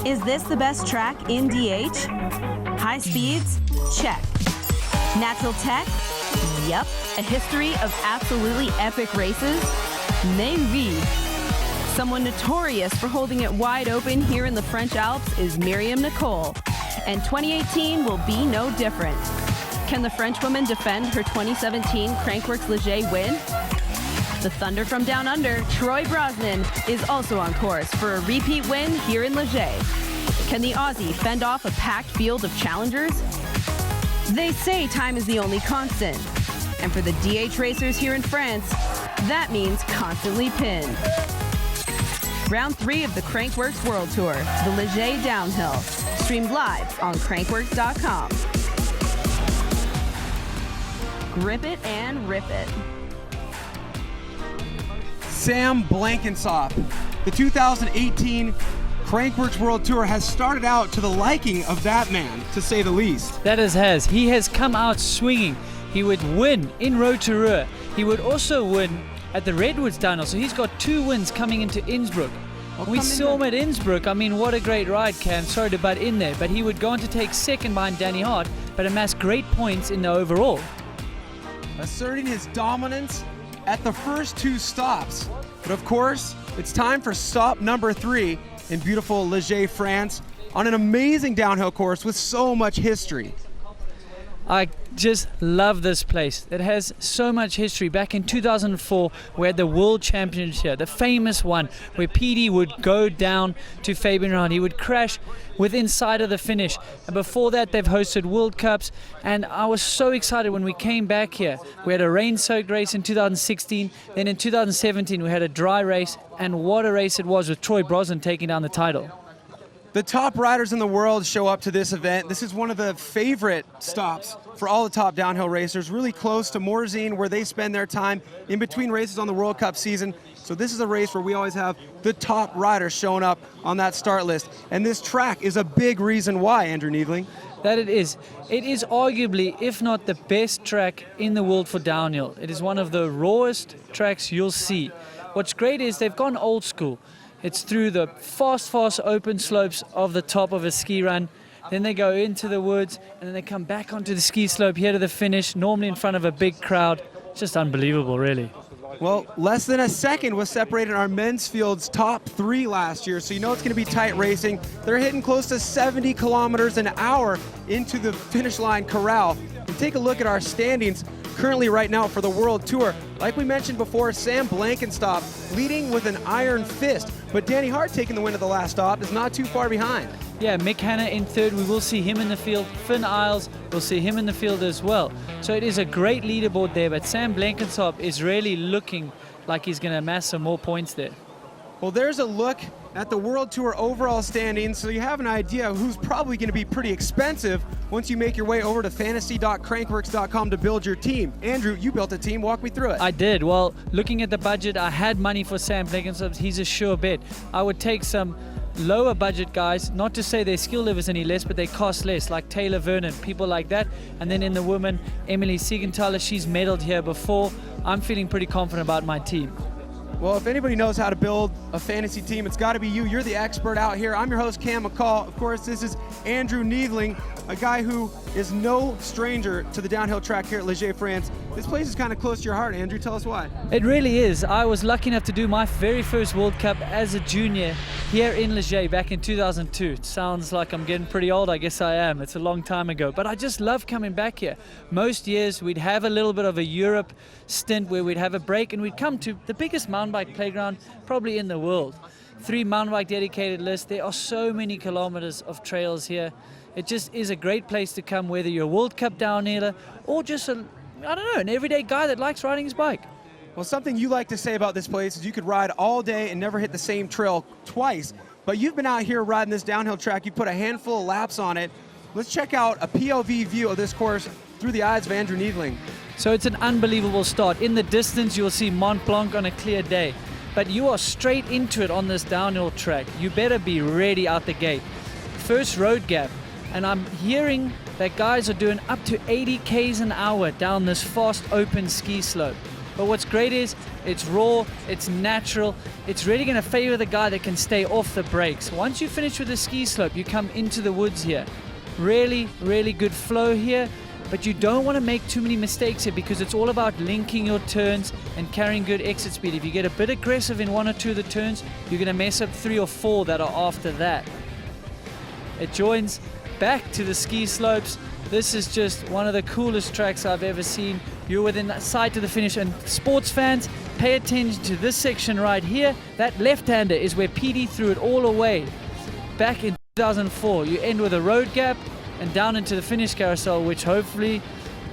Is this the best track in DH? High speeds? Check. Natural tech? Yep. A history of absolutely epic races? Maybe. Someone notorious for holding it wide open here in the French Alps is Miriam Nicole, and 2018 will be no different. Can the Frenchwoman defend her 2017 Crankworx Les Gets win? The Thunder from Down Under, Troy Brosnan, is also on course for a repeat win here in Les Gets. Can the Aussie fend off a packed field of challengers? They say time is the only constant. And for the DH racers here in France, that means constantly pinned. Round 3 of the Crankworx World Tour, the Les Gets Downhill, streamed live on Crankworx.com. Grip it and rip it. Sam Blankensop. The 2018 Crankworx World Tour has started out to the liking of that man, to say the least. That has. He has come out swinging. He would win in Rotorua. He would also win at the Redwoods Downhill. So he's got 2 wins coming into Innsbruck. We saw him at Innsbruck. I mean, what a great ride, Cam. Sorry to butt in there. But he would go on to take second behind Danny Hart, but amass great points in the overall. Asserting his dominance at the first 2 stops. But of course, it's time for stop number 3 in beautiful Les Gets, France, on an amazing downhill course with so much history. I just love this place. It has so much history. Back in 2004, we had the World Championship here, the famous one, where PD would go down to Fabian Rand. He would crash within sight of the finish. And before that, they've hosted World Cups. And I was so excited when we came back here. We had a rain-soaked race in 2016. Then in 2017, we had a dry race. And what a race it was, with Troy Brosnan taking down the title. The top riders in the world show up to this event. This is one of the favorite stops for all the top downhill racers, really close to Morzine, where they spend their time in between races on the World Cup season. So this is a race where we always have the top riders showing up on that start list. And this track is a big reason why, Andrew Needling. That it is. It is arguably, if not the best track in the world for downhill. It is one of the rawest tracks you'll see. What's great is they've gone old school. It's through the fast open slopes of the top of a ski run. Then they go into the woods, and then they come back onto the ski slope here to the finish, normally in front of a big crowd. It's just unbelievable, really. Well, less than a second was separated our men's field's top 3 last year, so you know it's going to be tight racing. They're hitting close to 70 kilometers an hour into the finish line corral. And take a look at our standings currently right now for the World Tour. Like we mentioned before, Sam Blankensop leading with an iron fist, but Danny Hart taking the win at the last stop is not too far behind. Yeah, Mick Hanna in third. We will see him in the field. Finn Isles, we'll see him in the field as well. So it is a great leaderboard there, but Sam Blankensop is really looking like he's going to amass some more points there. Well, there's a look at the World Tour overall standings, so you have an idea of who's probably going to be pretty expensive once you make your way over to fantasy.crankworx.com to build your team. Andrew, you built a team. Walk me through it. I did. Well, looking at the budget, I had money for Sam Blankensop. He's a sure bet. I would take some lower budget guys, not to say their skill level is any less, but they cost less, like Taylor Vernon, people like that. And then in the women, Emily Siegenthaler, she's medaled here before. I'm feeling pretty confident about my team. Well, if anybody knows how to build a fantasy team, it's got to be you. You're the expert out here. I'm your host, Cam McCall. Of course, this is Andrew Needling, a guy who is no stranger to the downhill track here at Les Gets, France. This place is kind of close to your heart, Andrew. Tell us why. It really is. I was lucky enough to do my very first World Cup as a junior here in Les Gets back in 2002. It sounds like I'm getting pretty old. I guess I am. It's a long time ago. But I just love coming back here. Most years, we'd have a little bit of a Europe stint where we'd have a break and we'd come to the biggest mountain bike playground probably in the world. 3 mountain bike dedicated lists. There are so many kilometers of trails here. It just is a great place to come, whether you're a World Cup downhiller or just an everyday guy that likes riding his bike. Well, something you like to say about this place is you could ride all day and never hit the same trail twice. But you've been out here riding this downhill track. You put a handful of laps on it. Let's check out a POV view of this course through the eyes of Andrew Needling. So it's an unbelievable start. In the distance, you'll see Mont Blanc on a clear day. But you are straight into it on this downhill track. You better be ready out the gate. First road gap. And I'm hearing that guys are doing up to 80 Ks an hour down this fast open ski slope. But what's great is it's raw, it's natural, it's really going to favor the guy that can stay off the brakes. Once you finish with the ski slope, you come into the woods here. Really, really good flow here, but you don't want to make too many mistakes here because it's all about linking your turns and carrying good exit speed. If you get a bit aggressive in 1 or 2 of the turns, you're going to mess up 3 or 4 that are after that. It joins back to the ski slopes. This is just one of the coolest tracks I've ever seen. You're within sight of the finish, and sports fans, pay attention to this section right here. That left-hander is where PD threw it all away back in 2004. You end with a road gap and down into the finish carousel, which hopefully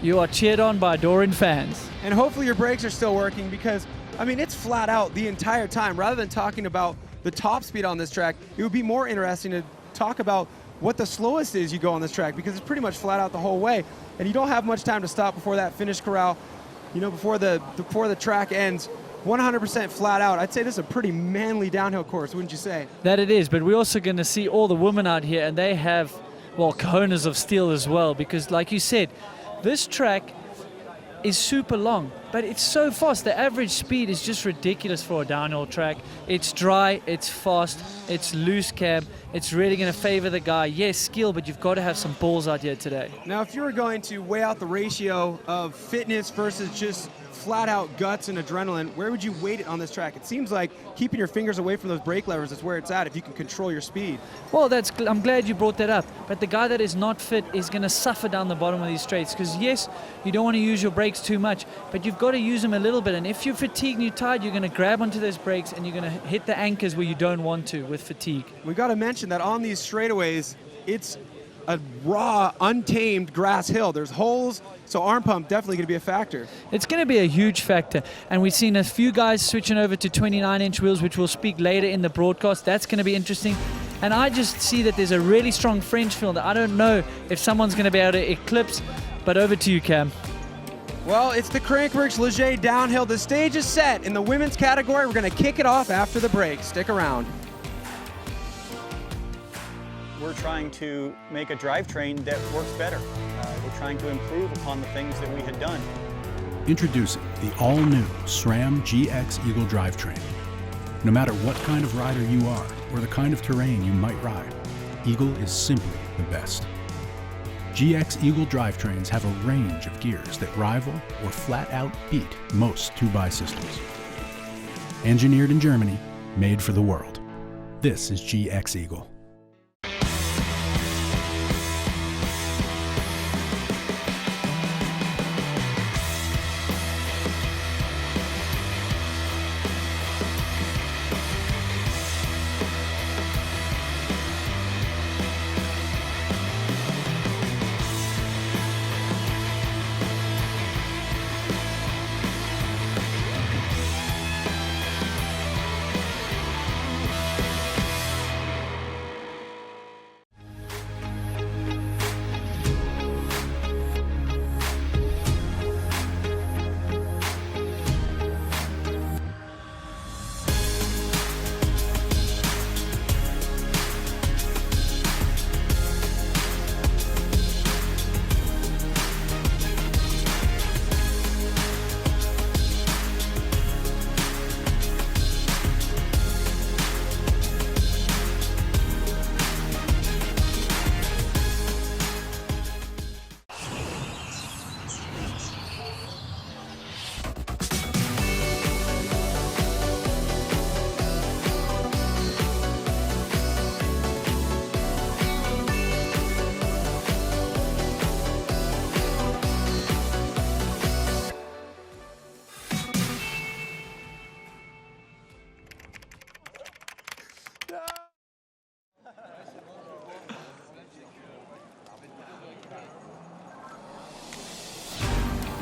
you are cheered on by Doran fans. And hopefully your brakes are still working because, I mean, it's flat out the entire time. Rather than talking about the top speed on this track, it would be more interesting to talk about what the slowest is you go on this track, because it's pretty much flat out the whole way. And you don't have much time to stop before that finish corral, you know, before the track ends. 100% flat out. I'd say this is a pretty manly downhill course, wouldn't you say? That it is, but we're also going to see all the women out here, and they have, well, cojones of steel as well, because like you said, this track is super long, but it's so fast. The average speed is just ridiculous for a downhill track. It's dry, it's fast, it's loose cam. It's really going to favor the guy. Yes, skill, but you've got to have some balls out here today. Now, if you were going to weigh out the ratio of fitness versus just flat out guts and adrenaline, where would you weight it on this track? It seems like keeping your fingers away from those brake levers is where it's at if you can control your speed. Well, I'm glad you brought that up. But the guy that is not fit is going to suffer down the bottom of these straights, because yes, you don't want to use your brakes too much, but you've got to use them a little bit. And if you're fatigued and you're tired, you're going to grab onto those brakes and you're going to hit the anchors where you don't want to with fatigue. We got to mention that on these straightaways, it's a raw, untamed grass hill. There's holes, so arm pump definitely going to be a factor. It's going to be a huge factor, and we've seen a few guys switching over to 29-inch wheels, which we'll speak later in the broadcast. That's going to be interesting, and I just see that there's a really strong French field. I don't know if someone's going to be able to eclipse, but over to you, Cam. Well, it's the Crankworx Les Gets Downhill. The stage is set in the women's category. We're going to kick it off after the break. Stick around. We're trying to make a drivetrain that works better. We're trying to improve upon the things that we had done. Introducing the all-new SRAM GX Eagle drivetrain. No matter what kind of rider you are or the kind of terrain you might ride, Eagle is simply the best. GX Eagle drivetrains have a range of gears that rival or flat out beat most 2x systems. Engineered in Germany, made for the world. This is GX Eagle.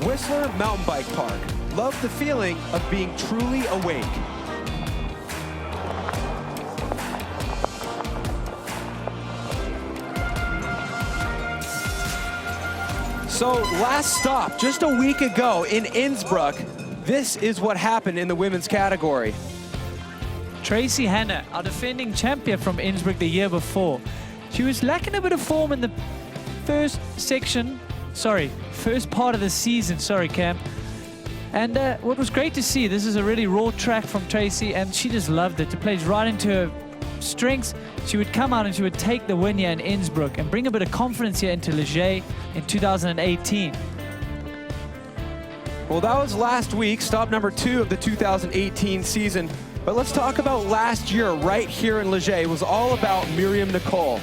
Whistler Mountain Bike Park. Love the feeling of being truly awake. So last stop, just a week ago in Innsbruck, this is what happened in the women's category. Tracy Hanna, our defending champion from Innsbruck the year before. She was lacking a bit of form in the first part of the season, sorry Cam. And what was great to see, this is a really raw track from Tracy, and she just loved it. It plays right into her strengths. She would come out and she would take the win here in Innsbruck and bring a bit of confidence here into Les Gets in 2018. Well, that was last week, stop number 2 of the 2018 season. But let's talk about last year right here in Les Gets. It was all about Miriam Nicole.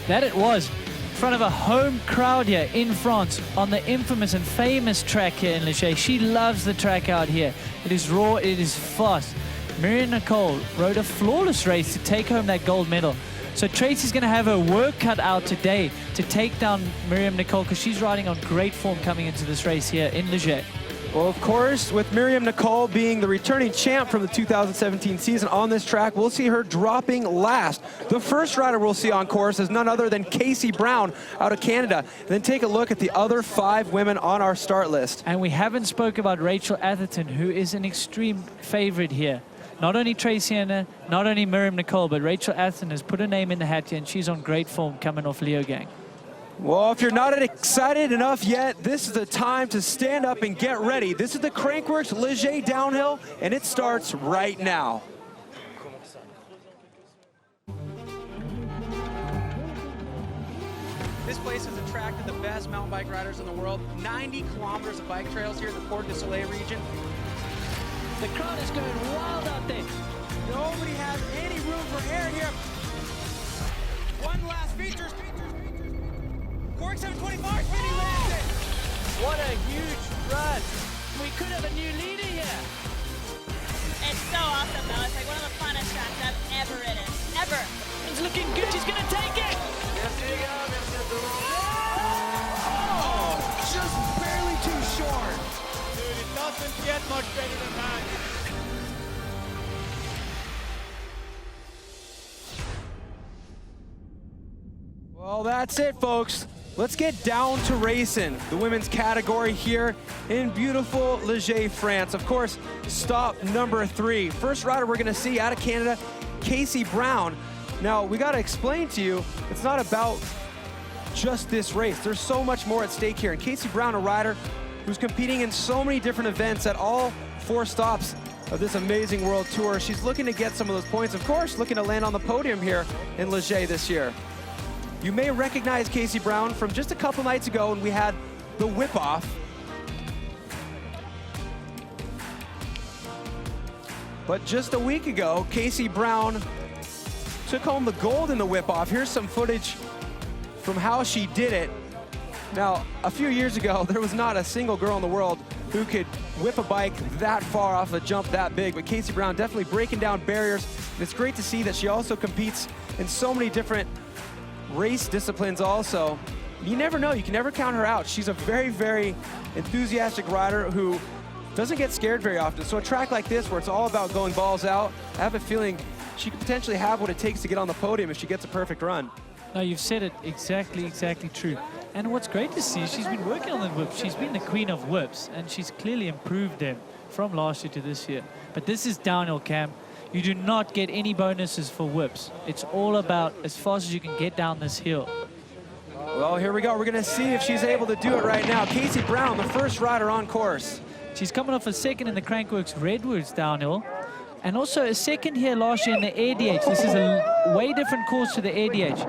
That it was. In front of a home crowd here in France on the infamous and famous track here in Les Gets. She loves the track out here. It is raw, it is fast. Miriam Nicole rode a flawless race to take home that gold medal. So Tracy's going to have her work cut out today to take down Miriam Nicole because she's riding on great form coming into this race here in Les Gets. Well, of course, with Miriam Nicole being the returning champ from the 2017 season on this track, we'll see her dropping last. The first rider we'll see on course is none other than Casey Brown out of Canada. And then take a look at the other 5 women on our start list. And we haven't spoke about Rachel Atherton, who is an extreme favorite here. Not only Tracy Anna, not only Miriam Nicole, but Rachel Atherton has put her name in the hat here, and she's on great form coming off Leogang. Well, if you're not excited enough yet, this is the time to stand up and get ready. This is the Crankworx Les Gets Downhill, and it starts right now. This place has attracted the best mountain bike riders in the world. 90 kilometers of bike trails here in the Port du Soleil region. The crowd is going wild out there. Nobody has any room for air here. One last feature. Cork 725 spinning landed. What a huge run. We could have a new leader here. It's so awesome though. It's like one of the funnest tracks I've ever ridden. Ever. It's looking good. She's going to take it. Oh, just barely too short. Dude, it doesn't get much better than that. Well, that's it, folks. Let's get down to racing. The women's category here in beautiful Les Gets, France. Of course, stop number 3. First rider we're gonna see out of Canada, Casey Brown. Now, we gotta explain to you, it's not about just this race. There's so much more at stake here. And Casey Brown, a rider who's competing in so many different events at all 4 stops of this amazing world tour. She's looking to get some of those points. Of course, looking to land on the podium here in Les Gets this year. You may recognize Casey Brown from just a couple nights ago when we had the whip-off. But just a week ago, Casey Brown took home the gold in the whip-off. Here's some footage from how she did it. Now, a few years ago, there was not a single girl in the world who could whip a bike that far off a jump that big, but Casey Brown definitely breaking down barriers. And it's great to see that she also competes in so many different race disciplines also. You never know, you can never count her out. She's a very, very enthusiastic rider who doesn't get scared very often. So a track like this where it's all about going balls out, I have a feeling she could potentially have what it takes to get on the podium if she gets a perfect run. No, you've said it exactly true. And what's great to see is she's been working on the whips. She's been the queen of whips, and she's clearly improved them from last year to this year. But this is downhill, Cam. You do not get any bonuses for whips. It's all about as fast as you can get down this hill. Well, here we go. We're gonna see if she's able to do it right now. Casey Brown, the first rider on course. She's coming off a second in the Crankworx Redwoods downhill, and also a second here last year in the ADH. This is a way different course to the ADH.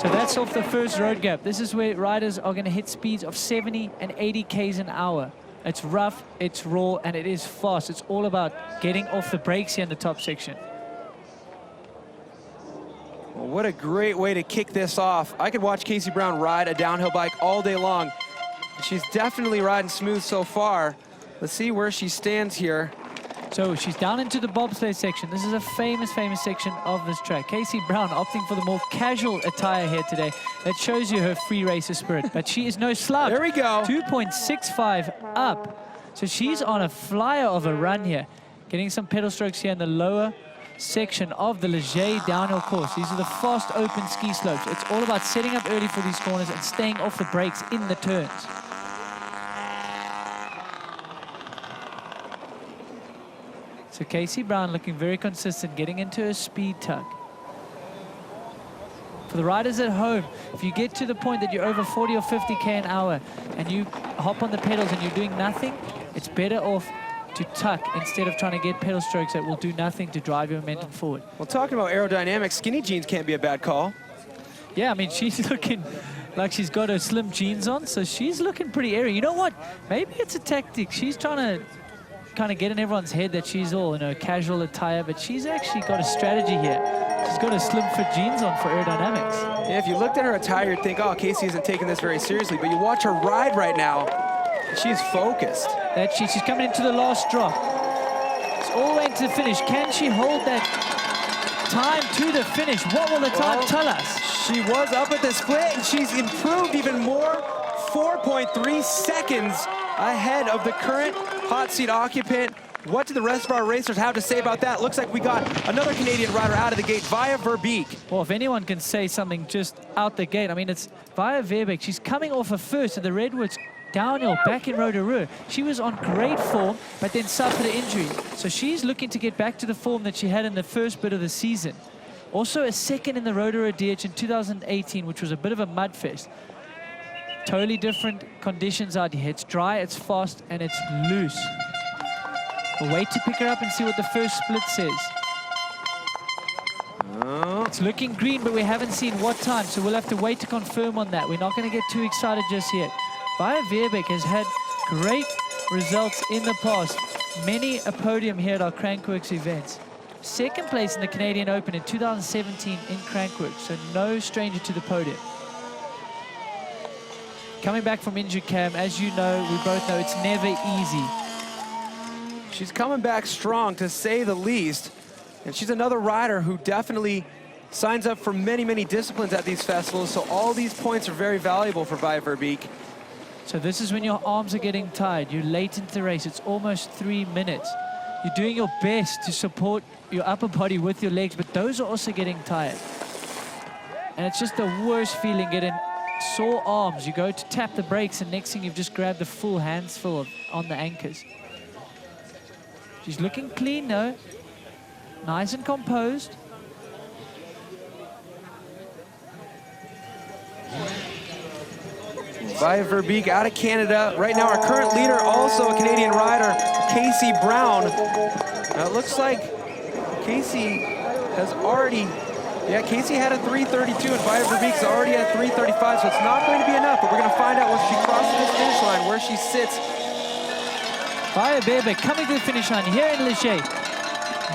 So that's off the first road gap. This is where riders are gonna hit speeds of 70 and 80 Ks an hour. It's rough, it's raw, and it is fast. It's all about getting off the brakes here in the top section. Well, what a great way to kick this off. I could watch Casey Brown ride a downhill bike all day long. She's definitely riding smooth so far. Let's see where she stands here. So she's down into the bobsleigh section. This is a famous section of this track. Casey Brown opting for the more casual attire here today. That shows you her free racer spirit, but she is no slouch. There we go. 2.65 up. So she's on a flyer of a run here. Getting some pedal strokes here in the lower section of the Les Gets downhill course. These are the fast open ski slopes. It's all about setting up early for these corners and staying off the brakes in the turns. So Casey Brown looking very consistent, getting into her speed tuck. For the riders at home, if you get to the point that you're over 40 or 50k an hour and you hop on the pedals and you're doing nothing, it's better off to tuck instead of trying to get pedal strokes that will do nothing to drive your momentum forward. Well, talking about aerodynamics, skinny jeans can't be a bad call. Yeah, I mean, she's looking like she's got her slim jeans on, so she's looking pretty airy. You know what? Maybe it's a tactic. She's trying to kind of get in everyone's head that she's all in her casual attire, but she's actually got a strategy here. She's got her slim fit jeans on for aerodynamics. Yeah, if you looked at her attire, you'd think, oh, Casey isn't taking this very seriously, but you watch her ride right now, she's focused. She's coming into the last drop. It's all the way into the finish. Can she hold that time to the finish? What will the time tell us? She was up at the split, and she's improved even more. 4.3 seconds ahead of the current hot seat occupant. What do the rest of our racers have to say about that? Looks like we got another Canadian rider out of the gate, Via Verbeek. Well, if anyone can say something just out the gate, I mean, it's Via Verbeek. She's coming off a first at the Redwoods downhill back in Rotorua. She was on great form, but then suffered an injury. So she's looking to get back to the form that she had in the first bit of the season. Also a second in the Rotorua DH in 2018, which was a bit of a mudfest. Totally different conditions out here. It's dry, it's fast, and it's loose. We'll wait to pick her up and see what the first split says. It's looking green, but we haven't seen what time, so we'll have to wait to confirm on that. We're not going to get too excited just yet. Via Verbeek has had great results in the past. Many a podium here at our Crankworx events. Second place in the Canadian Open in 2017 in Crankworx, so no stranger to the podium. Coming back from injury, Cam, as you know, we both know it's never easy. She's coming back strong, to say the least. And she's another rider who definitely signs up for many, many disciplines at these festivals. So all these points are very valuable for Via Verbeek. So this is when your arms are getting tired. You're late into the race. It's almost 3 minutes. You're doing your best to support your upper body with your legs, but those are also getting tired. And it's just the worst feeling, getting sore arms. You go to tap the brakes, and next thing you've just grabbed the full hands full on the anchors. She's looking clean, though. Nice and composed. Via Verbeek out of Canada. Right now, our current leader, also a Canadian rider, Casey Brown. Now, it looks like Casey has already, Casey had a 3:32, and Via Verbeek's already at 3:35, so it's not going to be enough, but we're going to find out when she crosses this finish line, where she sits. Via Verbeek coming to the finish line here in Leger.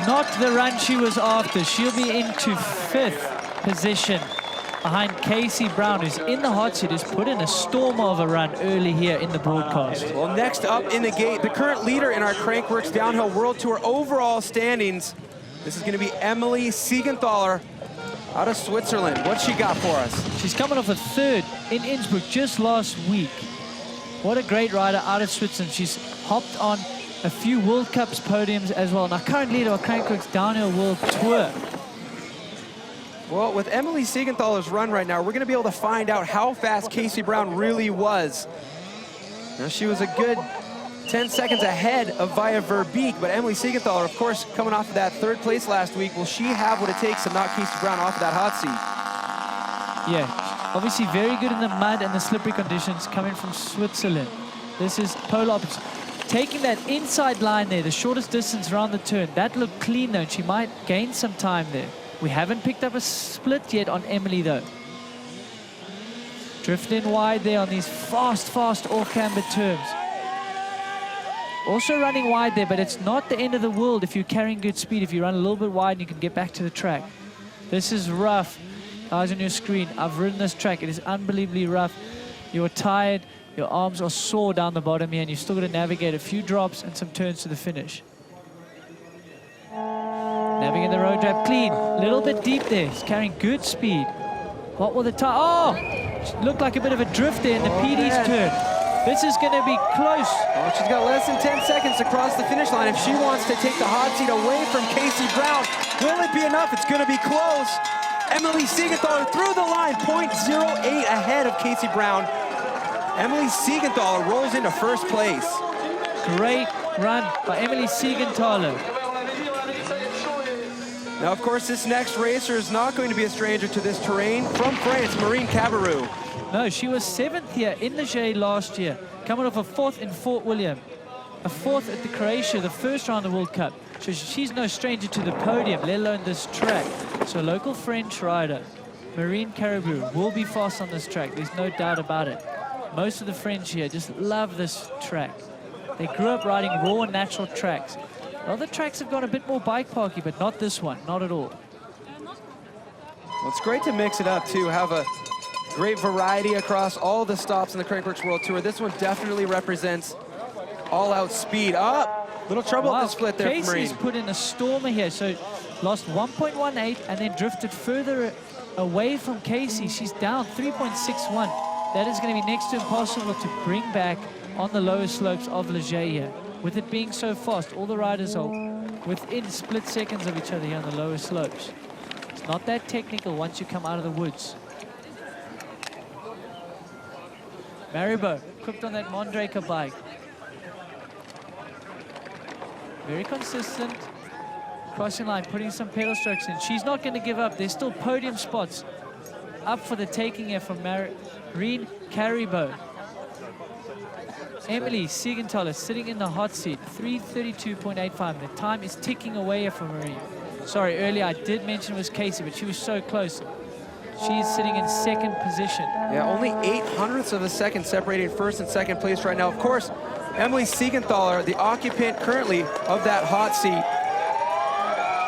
Not the run she was after. She'll be into 5th position behind Casey Brown, who's in the hot seat, has put in a storm of a run early here in the broadcast. Well, next up in the gate, the current leader in our Crankworx Downhill World Tour overall standings. This is going to be Emily Siegenthaler out of Switzerland. What's she got for us? She's coming off a 3rd in Innsbruck just last week. What a great rider out of Switzerland. She's hopped on a few World Cups podiums as well. Now, current leader of Crankworx Downhill World Tour. Well, with Emily Siegenthaler's run right now, we're going to be able to find out how fast Casey Brown really was. Now, she was a good 10 seconds ahead of Via Verbeek, but Emily Siegenthaler, of course, coming off of that 3rd place last week, will she have what it takes to knock Casey Brown off of that hot seat? Yeah, obviously very good in the mud and the slippery conditions coming from Switzerland. This is polar opposite. Taking that inside line there, the shortest distance around the turn, that looked clean though, and she might gain some time there. We haven't picked up a split yet on Emily though. Drifting in wide there on these fast off-camber turns. Also running wide there, but it's not the end of the world if you're carrying good speed. If you run a little bit wide, you can get back to the track. This is rough. Eyes on your screen. I've ridden this track. It is unbelievably rough. You're tired. Your arms are sore down the bottom here, and you've still got to navigate a few drops and some turns to the finish. Navigating the road trap clean. A little bit deep there. He's carrying good speed. What will the time? Oh! Looked like a bit of a drift there in the PD's turn. This is going to be close. Well, she's got less than 10 seconds to cross the finish line. If she wants to take the hot seat away from Casey Brown, will it be enough? It's going to be close. Emily Siegenthaler through the line, 0.08 ahead of Casey Brown. Emily Siegenthaler rolls into 1st place. Great run by Emily Siegenthaler. Now, of course, this next racer is not going to be a stranger to this terrain. From France, Marine Cabarrou. No, she was 7th here in Leger last year, coming off a 4th in Fort William, a 4th at the Croatia, the first round of the World Cup. So she's no stranger to the podium, let alone this track. So local French rider, Marine Cabarrou, will be fast on this track. There's no doubt about it. Most of the French here just love this track. They grew up riding raw, natural tracks. Other tracks have got a bit more bike parky, but not this one, not at all. Well, it's great to mix it up, too, have a great variety across all the stops in the Crankworx World Tour. This one definitely represents all-out speed. Little trouble at the split there for Marine. Casey's put in a stormer here, so lost 1.18 and then drifted further away from Casey. She's down 3.61. That is going to be next to impossible to bring back on the lower slopes of Leger here. With it being so fast, all the riders are within split seconds of each other here on the lower slopes. It's not that technical once you come out of the woods. Maribo, cooked on that Mondraker bike. Very consistent. Crossing line, putting some pedal strokes in. She's not going to give up. There's still podium spots up for the taking here from Marine Cabarrou. Emily Siegenthaler sitting in the hot seat, 3:32.85. The time is ticking away here for Marine. Sorry, earlier I did mention it was Casey, but she was so close. She's sitting in 2nd position. Yeah, only 0.08 of a second separating first and second place right now. Of course, Emily Siegenthaler, the occupant currently of that hot seat.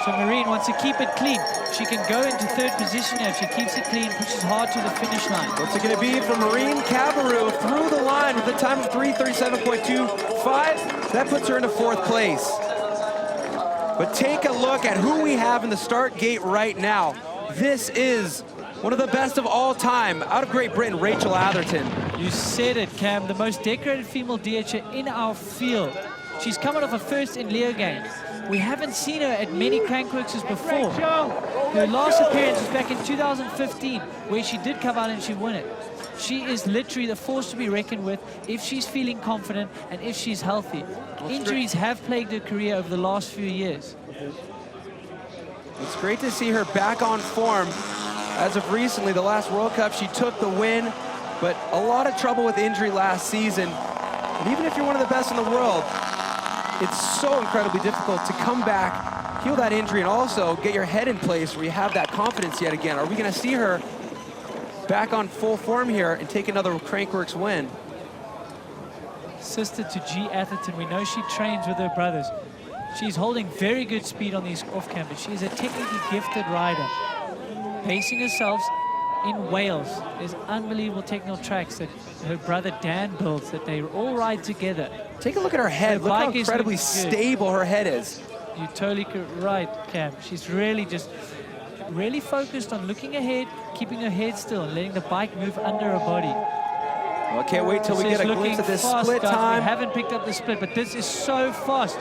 So Marine wants to keep it clean. She can go into 3rd position now if she keeps it clean, pushes hard to the finish line. What's it going to be for Marine Cabarrou through the line with a time of 3:37.25? That puts her into 4th place. But take a look at who we have in the start gate right now. This is one of the best of all time, out of Great Britain, Rachel Atherton. You said it, Cam, the most decorated female DHer in our field. She's coming off a 1st in Leogang. We haven't seen her at many Crankworxes before. Her last appearance was back in 2015, where she did come out and she won it. She is literally the force to be reckoned with if she's feeling confident and if she's healthy. Injuries have plagued her career over the last few years. It's great to see her back on form. As of recently, the last World Cup, she took the win, but a lot of trouble with injury last season. And even if you're one of the best in the world, it's so incredibly difficult to come back, heal that injury, and also get your head in place where you have that confidence yet again. Are we going to see her back on full form here and take another Crankworx win? Sister to G. Atherton, we know she trains with her brothers. She's holding very good speed on these off-campers. She's a technically gifted rider. Pacing herself in Wales. There's unbelievable technical tracks that her brother Dan builds that they all ride together. Take a look at her head. Look how incredibly stable her head is. You're totally right, Cam. She's really focused on looking ahead, keeping her head still, and letting the bike move under her body. Well, I can't wait till we get a glimpse of this split time. We haven't picked up the split, but this is so fast.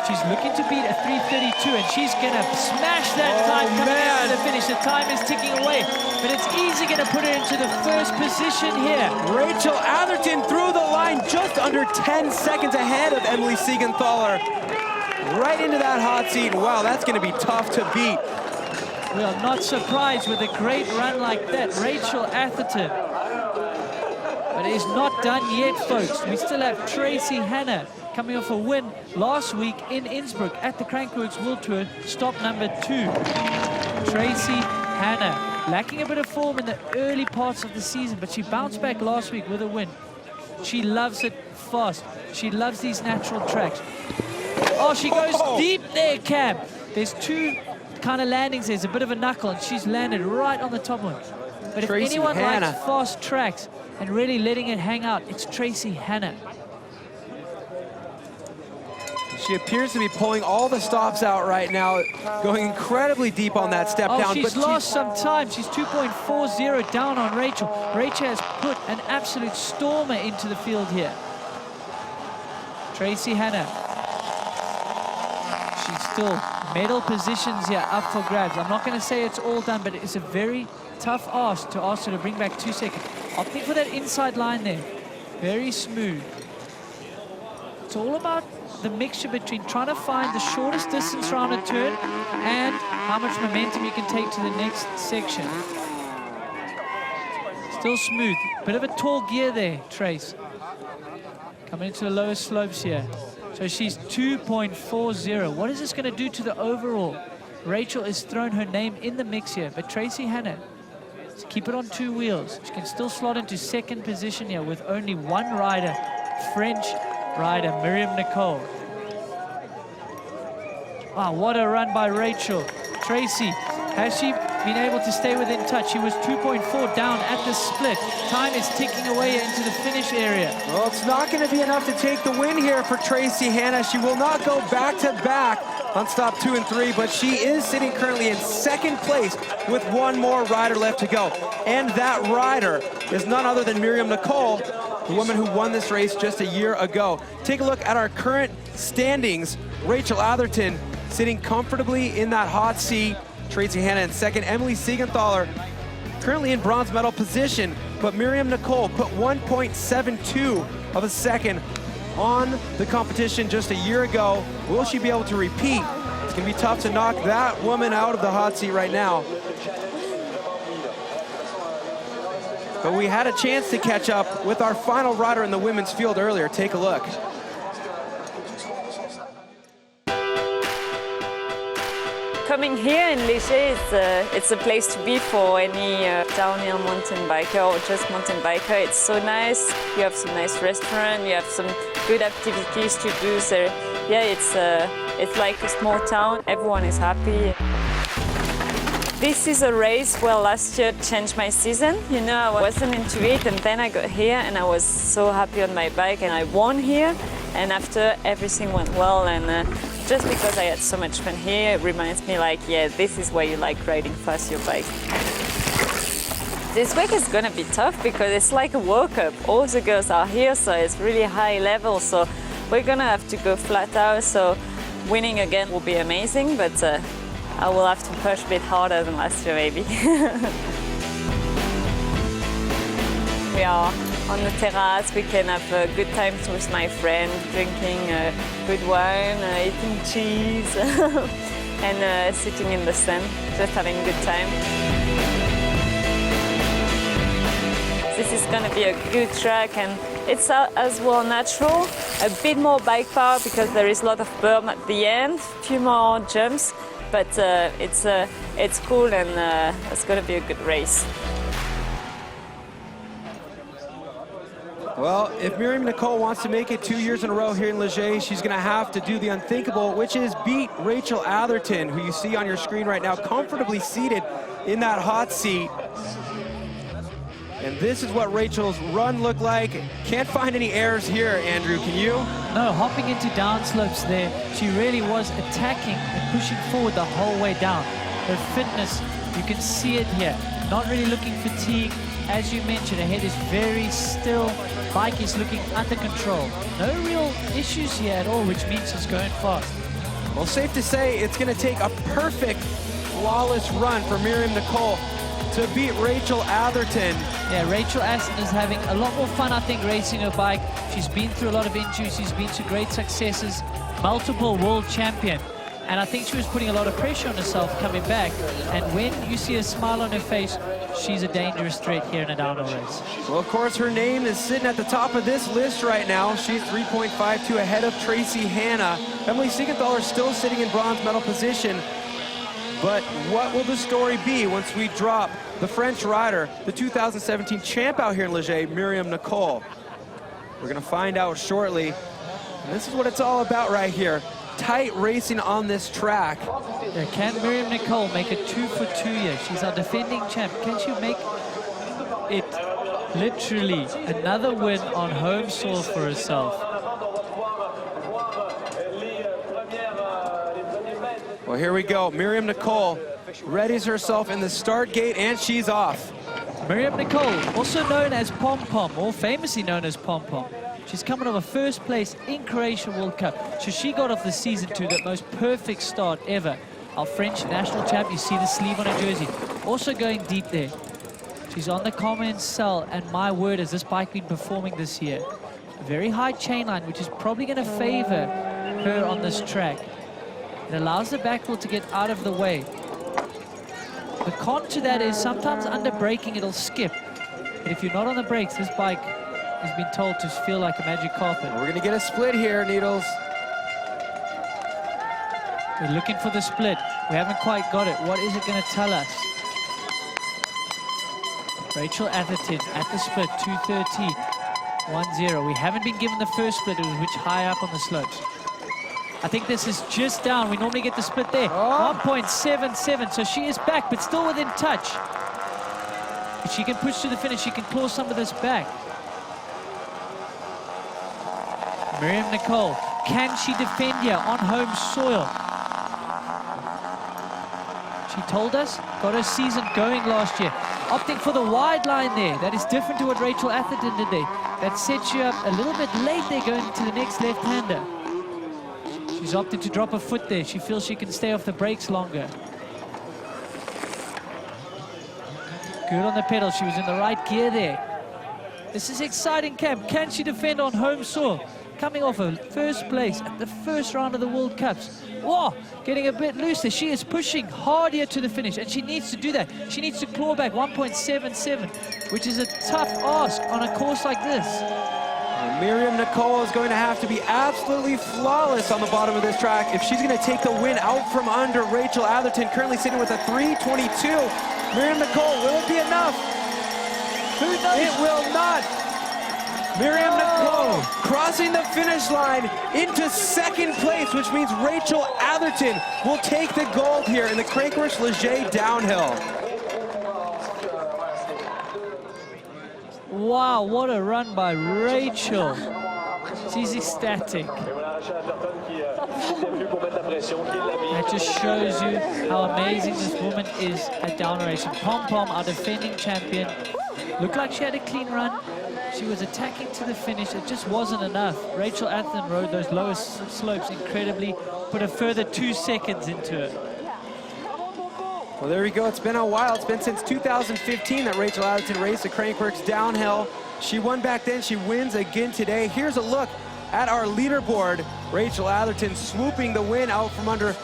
She's looking to beat a 3:32, and she's going to smash that time coming into the finish. The time is ticking away, but it's easy going to put her into the 1st position here. Rachel Atherton through the line just under 10 seconds ahead of Emily Siegenthaler. Right into that hot seat. Wow, that's going to be tough to beat. We are not surprised with a great run like that. Rachel Atherton. But it is not done yet, folks. We still have Tracy Hanna coming off a win last week in Innsbruck at the Crankworx World Tour, stop number 2. Tracy Hanna, lacking a bit of form in the early parts of the season, but she bounced back last week with a win. She loves it fast. She loves these natural tracks. Oh, she goes deep there, Cam. There's 2 kind of landings. There's a bit of a knuckle, and she's landed right on the top one. But if anyone likes fast tracks and really letting it hang out, it's Tracy Hanna. She appears to be pulling all the stops out right now, going incredibly deep on that step down. She's lost some time. She's 2.40 down on Rachel. Rachel has put an absolute stormer into the field here. Tracy Hanna. She's still medal positions here up for grabs. I'm not going to say it's all done, but it's a very tough ask to ask her to bring back 2 seconds. Opting for that inside line there. Very smooth. It's all about the mixture between trying to find the shortest distance around a turn and how much momentum you can take to the next section. Still smooth. Bit of a tall gear there, Trace. Coming into the lower slopes here. So she's 2.40. What is this going to do to the overall? Rachel has thrown her name in the mix here, but Tracy Hannah, let's keep it on 2 wheels. She can still slot into second position here with only one rider, French rider Miriam Nicole. Wow, what a run by Rachel. Tracy, has she been able to stay within touch? She was 2.4 down at the split. Time is ticking away into the finish area. Well, it's not going to be enough to take the win here for Tracy Hannah. She will not go back-to-back on stop 2 and 3, but she is sitting currently in second place with one more rider left to go. And that rider is none other than Miriam Nicole, the woman who won this race just a year ago. Take a look at our current standings. Rachel Atherton sitting comfortably in that hot seat. Tracy Hannah in second. Emily Siegenthaler currently in bronze medal position, but Miriam Nicole put 1.72 of a second on the competition just a year ago. Will she be able to repeat? It's going to be tough to knock that woman out of the hot seat right now. But we had a chance to catch up with our final rider in the women's field earlier. Take a look. Coming here in Les Gets, it's a place to be for any downhill mountain biker or just mountain biker. It's so nice. You have some nice restaurant. You have some good activities to do. So yeah, it's like a small town. Everyone is happy. This is a race where last year changed my season. You know, I wasn't into it, and then I got here and I was so happy on my bike, and I won here. And after, everything went well, and just because I had so much fun here, it reminds me like, yeah, this is why you like riding fast your bike. This week is gonna be tough because it's like a World Cup. All the girls are here, so it's really high level, so we're gonna have to go flat out, so winning again will be amazing, but I will have to push a bit harder than last year, maybe. We are on the terrace. We can have good times with my friend, drinking good wine, eating cheese, and sitting in the sun, just having a good time. This is going to be a good track, and it's as well natural, a bit more bike power because there is a lot of berm at the end, a few more jumps, but it's cool, and it's going to be a good race. Well, if Miriam Nicole wants to make it 2 years in a row here in Les Gets, she's going to have to do the unthinkable, which is beat Rachel Atherton, who you see on your screen right now, comfortably seated in that hot seat. And this is what Rachel's run looked like. Can't find any errors here, Andrew, can you? No, hopping into downslopes there, she really was attacking and pushing forward the whole way down. Her fitness, you can see it here. Not really looking fatigued. As you mentioned, her head is very still. Bike is looking under control. No real issues here at all, which means she's going fast. Well, safe to say it's going to take a perfect, flawless run for Miriam Nicole to beat Rachel Atherton. Yeah, Rachel Atherton is having a lot more fun, I think, racing her bike. She's been through a lot of injuries. She's been to great successes. Multiple world champion. And I think she was putting a lot of pressure on herself coming back. And when you see a smile on her face, she's a dangerous threat here in a downhill race. Well, of course, her name is sitting at the top of this list right now. She's 3.52 ahead of Tracy Hannah. Emily Siegenthaler still sitting in bronze medal position. But what will the story be once we drop the French rider, the 2017 champ out here in Les Gets, Miriam Nicole? We're going to find out shortly. And this is what it's all about right here. Tight racing on this track. Yeah, can Miriam Nicole make it 2 for 2 here? She's our defending champ. Can she make it literally another win on home soil for herself? Well, here we go. Miriam Nicole readies herself in the start gate, and she's off. Miriam Nicole, also known as Pom Pom, or famously known as Pom Pom. She's coming off a first place in Croatia World Cup. So she got off the season to the most perfect start ever. Our French national champ, you see the sleeve on her jersey. Also going deep there. She's on the common cell, and my word, has this bike been performing this year. A very high chain line, which is probably going to favor her on this track. It allows the back wheel to get out of the way. The con to that is sometimes under braking it'll skip. But if you're not on the brakes, this bike has been told to feel like a magic carpet. We're gonna get a split here, Needles. We're looking for the split. We haven't quite got it. What is it going to tell us? Rachel Atherton at the split, 2:13, 1-0. We haven't been given the first split, which high up on the slopes. I think this is just down. We normally get the split there. 1.77, so she is back, but still within touch. If she can push to the finish, she can claw some of this back. Miriam Nicole, can she defend here on home soil? She told us, got her season going last year. Opting for the wide line there. That is different to what Rachel Atherton did there. That sets you up a little bit late there going to the next left-hander. She's opted to drop a foot there. She feels she can stay off the brakes longer. Good on the pedal. She was in the right gear there. This is exciting, Cam. Can she defend on home soil? Coming off of first place at the first round of the World Cups. Whoa, getting a bit loose there. She is pushing hard here to the finish, and she needs to do that. She needs to claw back 1.77, which is a tough ask on a course like this. Miriam Nicole is going to have to be absolutely flawless on the bottom of this track if she's going to take the win out from under Rachel Atherton, currently sitting with a 3:22. Miriam Nicole, will it be enough? Who knows? It will not. Miriam Nicole crossing the finish line into second place, which means Rachel Atherton will take the gold here in the Crankworx Les Gets Downhill. Wow, what a run by Rachel. She's ecstatic. That just shows you how amazing this woman is at down racing. Pom Pom, our defending champion, looked like she had a clean run. She was attacking to the finish. It just wasn't enough. Rachel Atherton rode those lowest slopes incredibly, put a further 2 seconds into it. Well, there we go. It's been a while. It's been since 2015 that Rachel Atherton raced the Crankworx Downhill. She won back then. She wins again today. Here's a look at our leaderboard. Rachel Atherton swooping the win out from under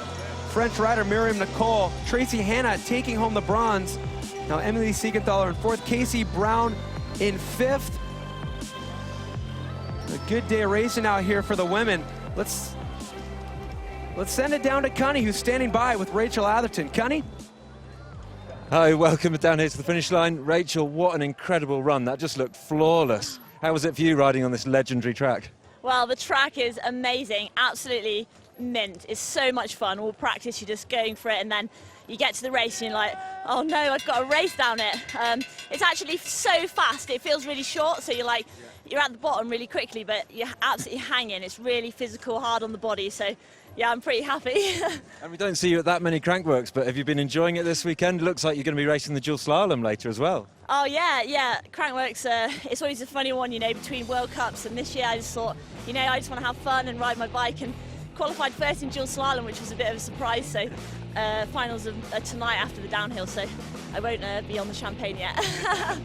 French rider Miriam Nicole. Tracy Hanna taking home the bronze. Now Emily Siegenthaler in fourth. Casey Brown in fifth. A good day of racing out here for the women. Let's send it down to Cunny, who's standing by with Rachel Atherton. Cunny? Hi, welcome down here to the finish line. Rachel, what an incredible run. That just looked flawless. How was it for you riding on this legendary track? Well, the track is amazing, absolutely mint. It's so much fun. All practice, you're just going for it, and then you get to the race and you're like, oh no, I've got to race down it. It's actually so fast. It feels really short, so you're like, you're at the bottom really quickly, but you're absolutely hanging. It's really physical, hard on the body, so yeah, I'm pretty happy. And we don't see you at that many Crankworx, but have you been enjoying it this weekend? It looks like you're going to be racing the dual slalom later as well. Oh yeah, Crankworx, it's always a funny one, you know, between World Cups, and this year I just thought, you know, I just want to have fun and ride my bike, and qualified first in dual slalom, which was a bit of a surprise, so finals are tonight after the downhill, so I won't be on the champagne yet.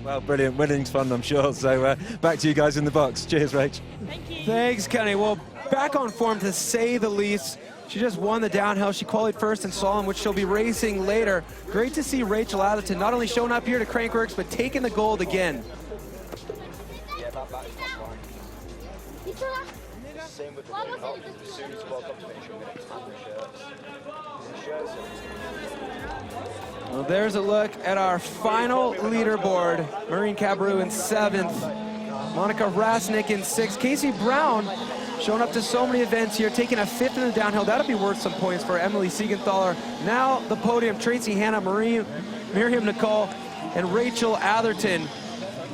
Well, brilliant. Winning's fun, I'm sure. So back to you guys in the box. Cheers, Rach. Thank you. Thanks, Kenny. Well, back on form to say the least. She just won the downhill. She qualified first in slalom, which she'll be racing later. Great to see Rachel Atherton not only showing up here to Crankworx, but taking the gold again. Well, there's a look at our final leaderboard. Maureen Cabreau in 7th. Monica Rasnick in 6th. Casey Brown showing up to so many events here, taking a 5th in the downhill. That'll be worth some points for Emily Siegenthaler. Now the podium, Tracy Hanna, Miriam Nicole, and Rachel Atherton.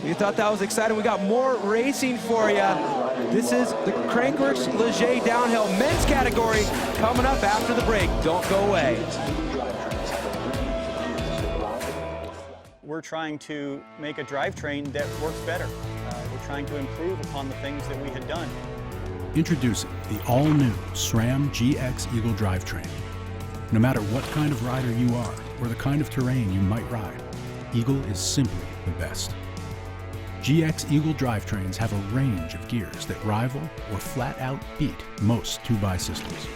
We thought that was exciting. We got more racing for you. This is the Crankworx Les Gets Downhill men's category coming up after the break. Don't go away. We're trying to make a drivetrain that works better. We're trying to improve upon the things that we had done. Introducing the all-new SRAM GX Eagle drivetrain. No matter what kind of rider you are or the kind of terrain you might ride, Eagle is simply the best. GX Eagle drivetrains have a range of gears that rival or flat out beat most 2x systems.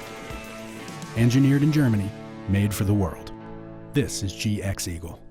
Engineered in Germany, made for the world. This is GX Eagle.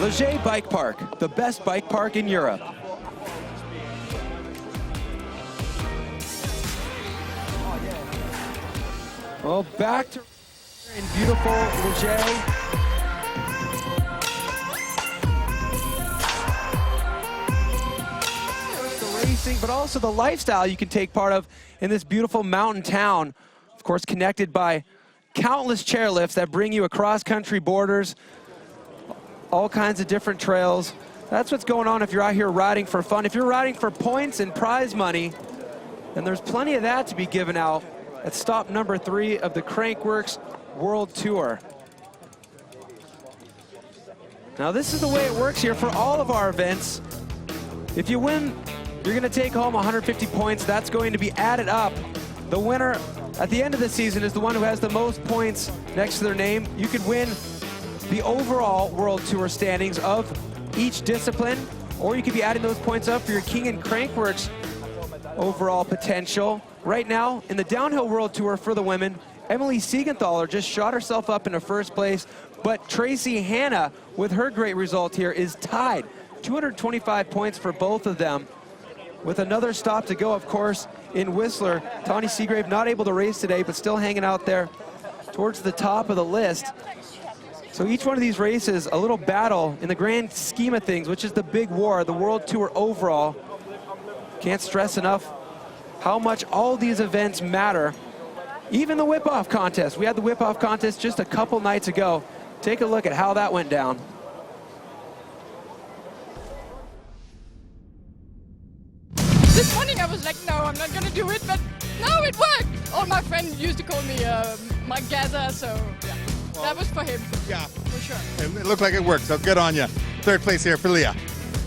Les Gets Bike Park, the best bike park in Europe. Well, back to in beautiful Les Gets. The racing, but also the lifestyle you can take part of in this beautiful mountain town. Of course, connected by countless chairlifts that bring you across country borders, all kinds of different trails. That's what's going on if you're out here riding for fun. If you're riding for points and prize money, then there's plenty of that to be given out at stop number 3 of the Crankworx World Tour. Now this is the way it works here for all of our events. If you win, you're gonna take home 150 points. That's going to be added up. The winner at the end of the season is the one who has the most points next to their name. You could win the overall World Tour standings of each discipline, or you could be adding those points up for your King and Crankworx overall potential. Right now, in the Downhill World Tour for the women, Emily Siegenthaler just shot herself up into first place, but Tracy Hanna, with her great result here, is tied. 225 points for both of them. With another stop to go, of course, in Whistler. Tawny Seagrave not able to race today, but still hanging out there towards the top of the list. So each one of these races, a little battle in the grand scheme of things, which is the big war, the World Tour overall. Can't stress enough how much all these events matter. Even the whip-off contest. We had the whip-off contest just a couple nights ago. Take a look at how that went down. This morning I was like, no, I'm not gonna do it, but no, it worked. All my friends used to call me my gather, so yeah. Well, that was for him. Yeah. For sure. It looked like it worked, so good on you. Third place here for Leah.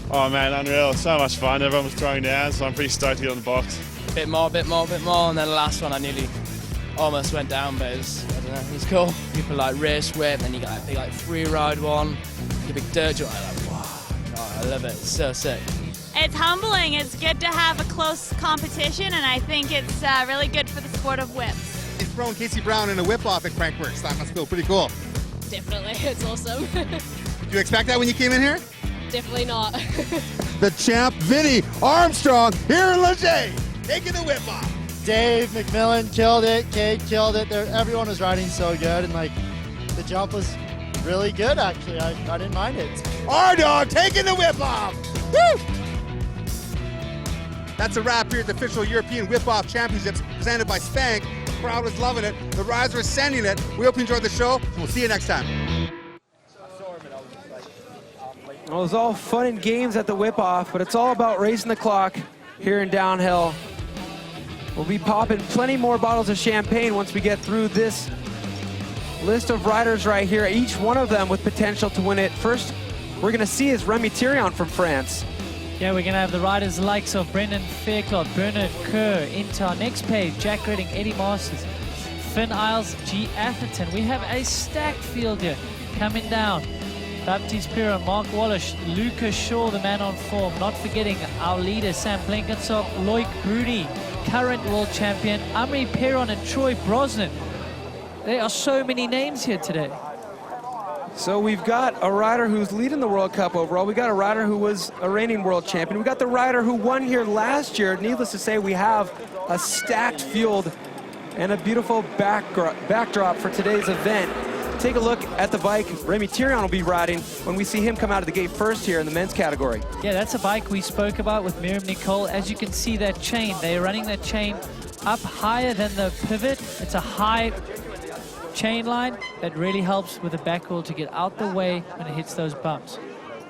Oh man, unreal. So much fun. Everyone was throwing down, so I'm pretty stoked to get on the box. Bit more, and then the last one I nearly almost went down, but it was, I don't know, it was cool. People like race whip, and you got a big like free ride one, a big dirt jump. I'm like, wow, oh, I love it. It's so sick. It's humbling. It's good to have a close competition, and I think it's really good for the sport of whips. You've thrown Casey Brown in a whip-off at Crankworx. That must feel pretty cool. Definitely, it's awesome. Did you expect that when you came in here? Definitely not. The champ, Vinny Armstrong, here in Les Gets, taking the whip-off. Dave McMillan killed it, Cade killed it. Everyone was riding so good, and like the jump was Really good, actually. I didn't mind it. R-Dog taking the whip off. Woo! That's a wrap here at the official European Whip-Off Championships presented by Spank. The crowd was loving it. The riders were sending it. We hope you enjoyed the show. We'll see you next time. Well, it was all fun and games at the whip-off, but it's all about racing the clock here in Downhill. We'll be popping plenty more bottles of champagne once we get through this list of riders right here, each one of them with potential to win it. First, we're gonna see is Remy Thirion from France. Yeah, we're going to have the riders likes of Brendan Fairclough, Bernard Kerr into our next page, Jack Redding, Eddie Masters, Finn Isles, G. Atherton. We have a stacked field here coming down. Baptiste Pira, Mark Wallish, Lucas Shaw, the man on form. Not forgetting our leader, Sam Blenkinsop, Loic Broody, current world champion, Amri Perron and Troy Brosnan. There are so many names here today. So we've got a rider who's leading the World Cup overall. We got a rider who was a reigning world champion. We got the rider who won here last year. Needless to say, we have a stacked field and a beautiful backdrop for today's event. Take a look at the bike Remy Thirion will be riding when we see him come out of the gate first here in the men's category. Yeah, that's a bike we spoke about with Miriam Nicole. As you can see, that chain, they're running that chain up higher than the pivot. It's a high chain line that really helps with the back wheel to get out the way when it hits those bumps.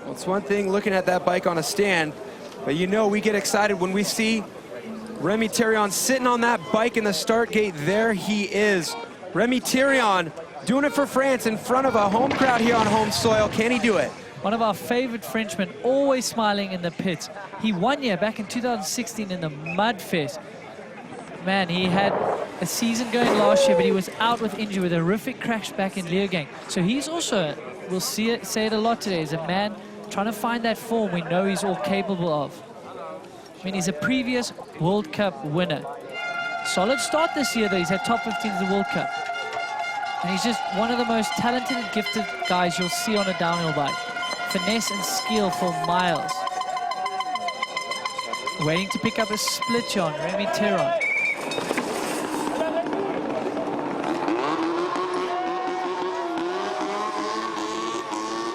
Well, it's one thing looking at that bike on a stand, but you know we get excited when we see Remy Thirion sitting on that bike in the start gate. There he is. Remy Thirion doing it for France in front of a home crowd here on home soil. Can he do it? One of our favorite Frenchmen, always smiling in the pits. He won here back in 2016 in the Mudfest. Man, he had a season going last year, but he was out with injury with a horrific crash back in Leogang. So he's also, we'll say it a lot today, is a man trying to find that form we know he's all capable of. I mean, he's a previous World Cup winner. Solid start this year, though. He's had top 15 in the World Cup. And he's just one of the most talented and gifted guys you'll see on a downhill bike. Finesse and skill for miles. Waiting to pick up a split on Remy Thirion.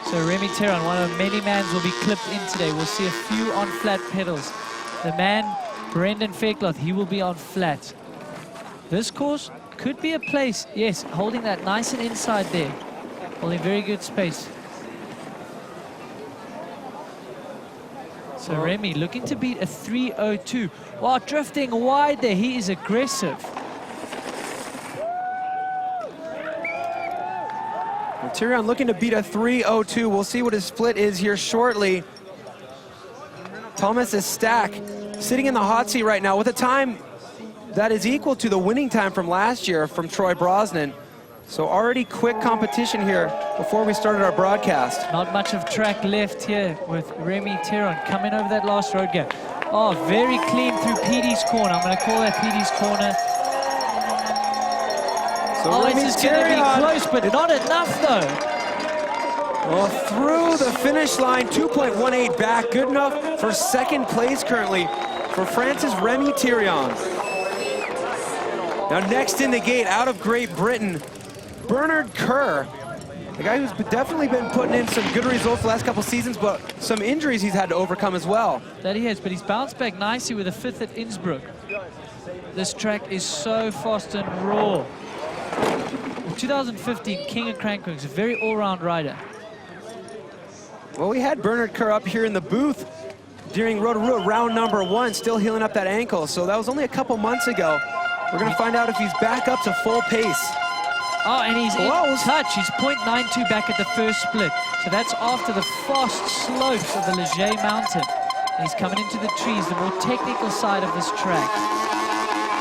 So Remy Thirion, one of many mans, will be clipped in today. We'll see a few on flat pedals. The man, Brendan Fairclough, he will be on flat. This course could be a place, yes, holding that nice and inside there. Holding very good space. So Remy looking to beat a 3:02. Wow, drifting wide there. He is aggressive. Thirion looking to beat a 3:02. We'll see what his split is here shortly. Thomas is Stack sitting in the hot seat right now with a time that is equal to the winning time from last year from Troy Brosnan. So already quick competition here before we started our broadcast. Not much of track left here with Remy Thirion coming over that last road gap. Oh, very clean through PD's corner. I'm going to call that PD's corner. So oh, Remy this is going to be close, but not enough though. Well, through the finish line, 2.18 back. Good enough for second place currently for France's Remy Thirion. Now next in the gate, out of Great Britain, Bernard Kerr, the guy who's definitely been putting in some good results the last couple seasons, but some injuries he's had to overcome as well. That he has, but he's bounced back nicely with a 5th at Innsbruck. This track is so fast and raw. In 2015, King of Crankworx, a very all-round rider. Well, we had Bernard Kerr up here in the booth during Rotorua round number 1, still healing up that ankle, so that was only a couple months ago. We're going to find out if he's back up to full pace. Oh, and he's in touch. He's 0.92 back at the first split. So that's after the fast slopes of the Leger Mountain. And he's coming into the trees, the more technical side of this track.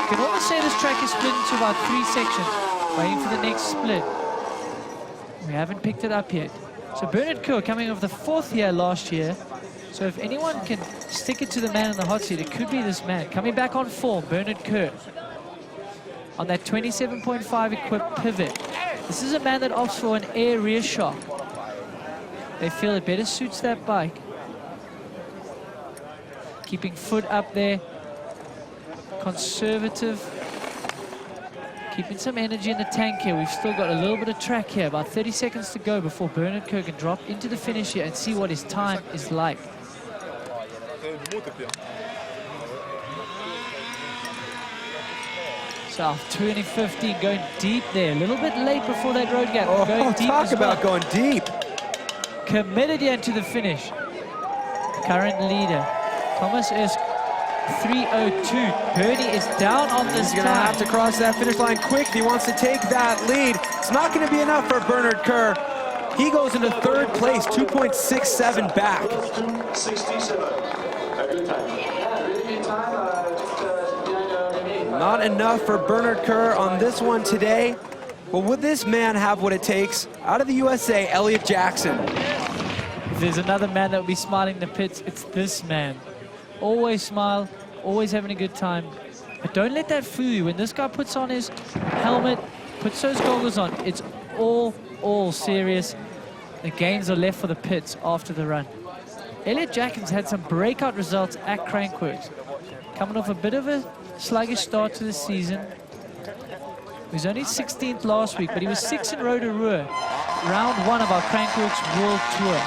You can almost say this track is split into about 3 sections, waiting for the next split. We haven't picked it up yet. So Bernard Kerr coming off the 4th year last year. So if anyone can stick it to the man in the hot seat, it could be this man. Coming back on form, Bernard Kerr. On that 27.5 equipped pivot. This is a man that opts for an air rear shock. They feel it better suits that bike. Keeping foot up there. Conservative. Keeping some energy in the tank here. We've still got a little bit of track here. About 30 seconds to go before Bernard Kerr can drop into the finish here and see what his time is like. South 2015 going deep there. A little bit late before that road gap. Oh, going deep talk as about well. going deep. Committed here to the finish. Current leader, Thomas is 3:02. Bernie is down on this He's going to have to cross that finish line quick if he wants to take that lead. It's not going to be enough for Bernard Kerr. He goes into third place, 2.67 back. Not enough for Bernard Kerr on this one today. But would this man have what it takes? Out of the USA, Elliot Jackson. If there's another man that will be smiling in the pits, it's this man. Always smile, always having a good time. But don't let that fool you. When this guy puts on his helmet, puts those goggles on, it's all serious. The gains are left for the pits after the run. Elliot Jackson's had some breakout results at Crankworx. Coming off a bit of a sluggish start to the season. He was only 16th last week, but he was 6th in Rotorua, round 1 of our Crankworx World Tour.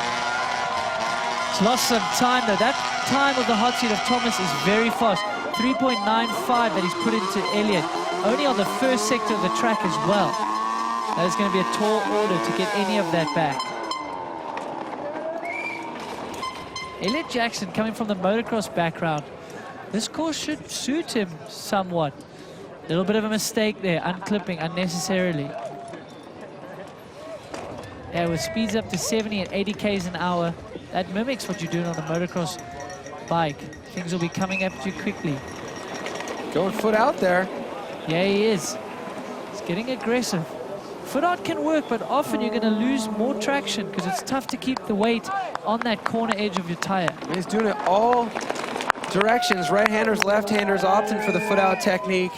He's lost some time though. That time of the hot seat of Thomas is very fast. 3.95 that he's put into Elliot, only on the first sector of the track as well. That is going to be a tall order to get any of that back. Elliot Jackson coming from the motocross background. This course should suit him somewhat. A little bit of a mistake there, unclipping unnecessarily. Yeah, with speeds up to 70 and 80 k's an hour, that mimics what you're doing on a motocross bike. Things will be coming up to you quickly. Going foot out there. Yeah, he is. He's getting aggressive. Foot out can work, but often you're going to lose more traction because it's tough to keep the weight on that corner edge of your tire. He's doing it all directions, right-handers, left-handers, opting for the foot out technique.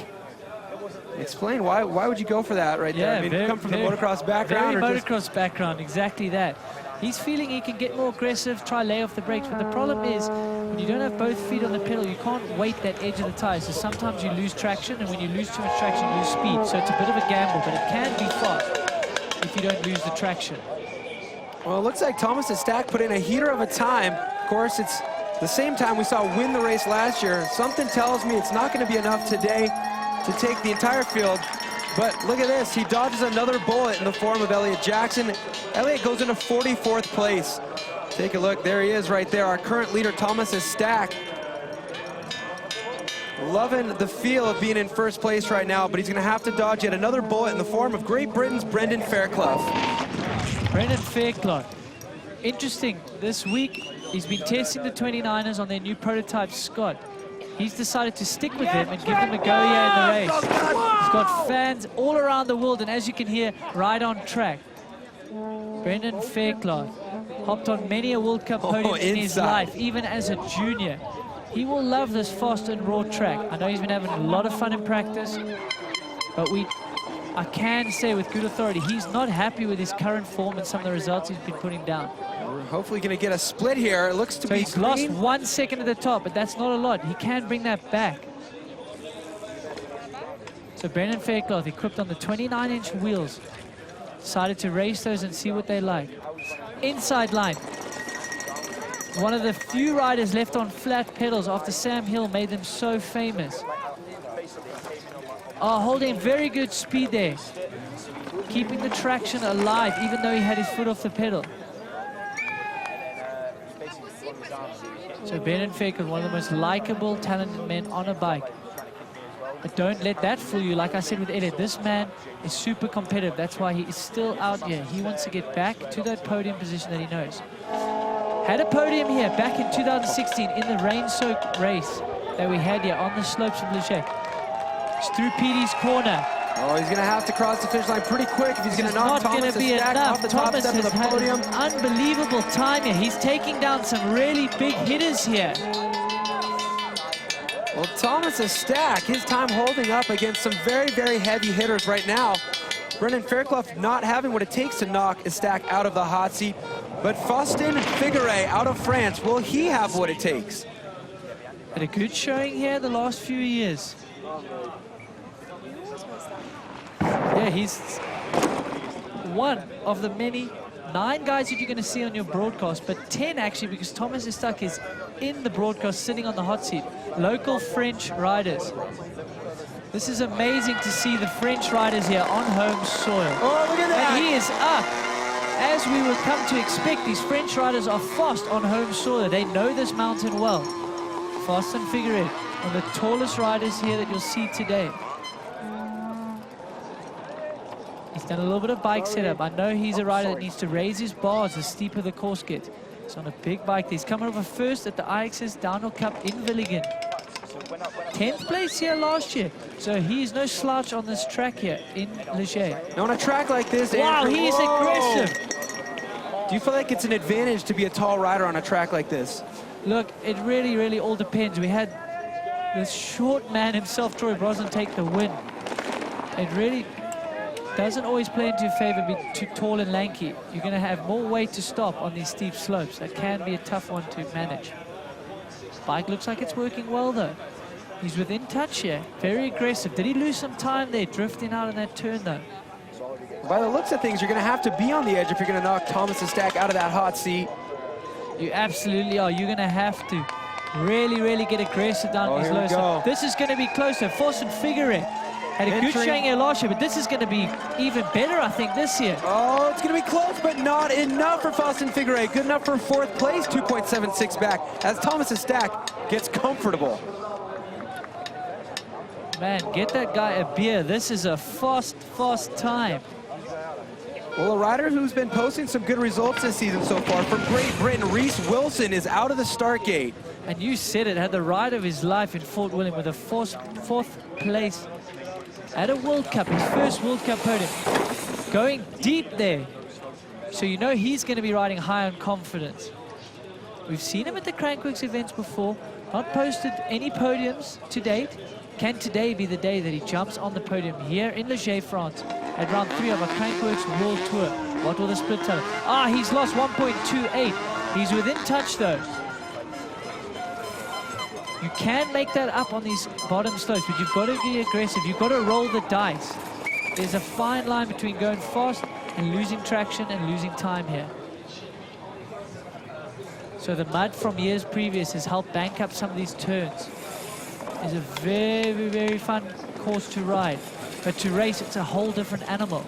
Explain why would you go for that right there? I mean, you come from the motocross background. Very motocross background, exactly that. He's feeling he can get more aggressive, try lay off the brakes, but the problem is when you don't have both feet on the pedal, you can't weight that edge of the tire, so sometimes you lose traction, and when you lose too much traction, you lose speed. So it's a bit of a gamble, but it can be fast if you don't lose the traction. Well, it looks like Thomas and Stack put in a heater of a time. Of course, it's the same time we saw win the race last year. Something tells me it's not going to be enough today to take the entire field. But look at this, he dodges another bullet in the form of Elliot Jackson. Elliot goes into 44th place. Take a look, there he is right there, our current leader, Thomas Stack. Loving the feel of being in first place right now, but he's gonna have to dodge yet another bullet in the form of Great Britain's Brendan Fairclough. Brendan Fairclough. Interesting, this week he's been testing the 29ers on their new prototype Scott. He's decided to stick with them and give them a go here in the race. He's got fans all around the world, and as you can hear, right on track. Brendan Fairclough hopped on many a World Cup podium in his life, even as a junior. He will love this fast and raw track. I know he's been having a lot of fun in practice, but I can say with good authority, he's not happy with his current form and some of the results he's been putting down. We're hopefully going to get a split here. It looks to be he's lost 1 second at the top, but that's not a lot. He can bring that back. So Brendan Fairclough, equipped on the 29-inch wheels, decided to race those and see what they like. Inside line. One of the few riders left on flat pedals after Sam Hill made them so famous. Oh, holding very good speed there. Keeping the traction alive, even though he had his foot off the pedal. So Brendan Fairclough, one of the most likable, talented men on a bike. But don't let that fool you. Like I said with Elliot, this man is super competitive. That's why he is still out here. He wants to get back to that podium position that he knows. Had a podium here back in 2016 in the rain-soaked race that we had here on the slopes of Leger. It's through Petey's corner. Oh, he's going to have to cross the finish line pretty quick if he's going to knock Thomas Stack off the top step of the podium. Unbelievable time here. He's taking down some really big hitters here. Well, Thomas Stack, his time holding up against some very, very heavy hitters right now. Brendan Fairclough not having what it takes to knock Stack out of the hot seat. But Faustin Figueret out of France, will he have what it takes? Had a good showing here the last few years. Yeah, he's one of the many 9 guys that you're going to see on your broadcast, but 10 actually, because Thomas Estak is in the broadcast sitting on the hot seat. Local French riders. This is amazing to see the French riders here on home soil. Oh, look at that! And he is up. As we would come to expect, these French riders are fast on home soil. They know this mountain well. Fast and Figuered, one of the tallest riders here that you'll see today. He's done a little bit of bike setup. I know he's a rider that needs to raise his bars the steeper the course gets. He's on a big bike. He's coming over first at the IXS Downhill Cup in Villigen. 10th place here last year. So he's no slouch on this track here in Leger. Now on a track like this, wow, Andrew, he is aggressive. Do you feel like it's an advantage to be a tall rider on a track like this? Look, it really, really all depends. We had this short man himself, Troy Brosnan, take the win. It really doesn't always play into your favor, be too tall and lanky. You're going to have more weight to stop on these steep slopes. That can be a tough one to manage. Bike looks like it's working well, though. He's within touch here. Very aggressive. Did he lose some time there, drifting out in that turn, though? By the looks of things, you're going to have to be on the edge if you're going to knock Thomas Estak out of that hot seat. You absolutely are. You're going to have to really, really get aggressive down these low slope. This is going to be closer. Force and Figuered had a good showing here last year, but this is going to be even better, I think, this year. Oh, it's going to be close, but not enough for Faustin Figuered. Good enough for 4th place, 2.76 back, as Thomas Estak gets comfortable. Man, get that guy a beer. This is a fast, fast time. Well, a rider who's been posting some good results this season so far from Great Britain, Reese Wilson, is out of the start gate. And you said it, had the ride of his life in Fort William with a 4th place at a World Cup, his first World Cup podium. Going deep there. So you know he's going to be riding high on confidence. We've seen him at the Crankworx events before. Not posted any podiums to date. Can today be the day that he jumps on the podium here in Leger, France, at round 3 of a Crankworx World Tour? What will the split tell him? Ah, he's lost 1.28. He's within touch, though. You can make that up on these bottom slopes, but you've got to be aggressive. You've got to roll the dice. There's a fine line between going fast and losing traction and losing time here. So the mud from years previous has helped bank up some of these turns. It's a very, very fun course to ride. But to race, it's a whole different animal.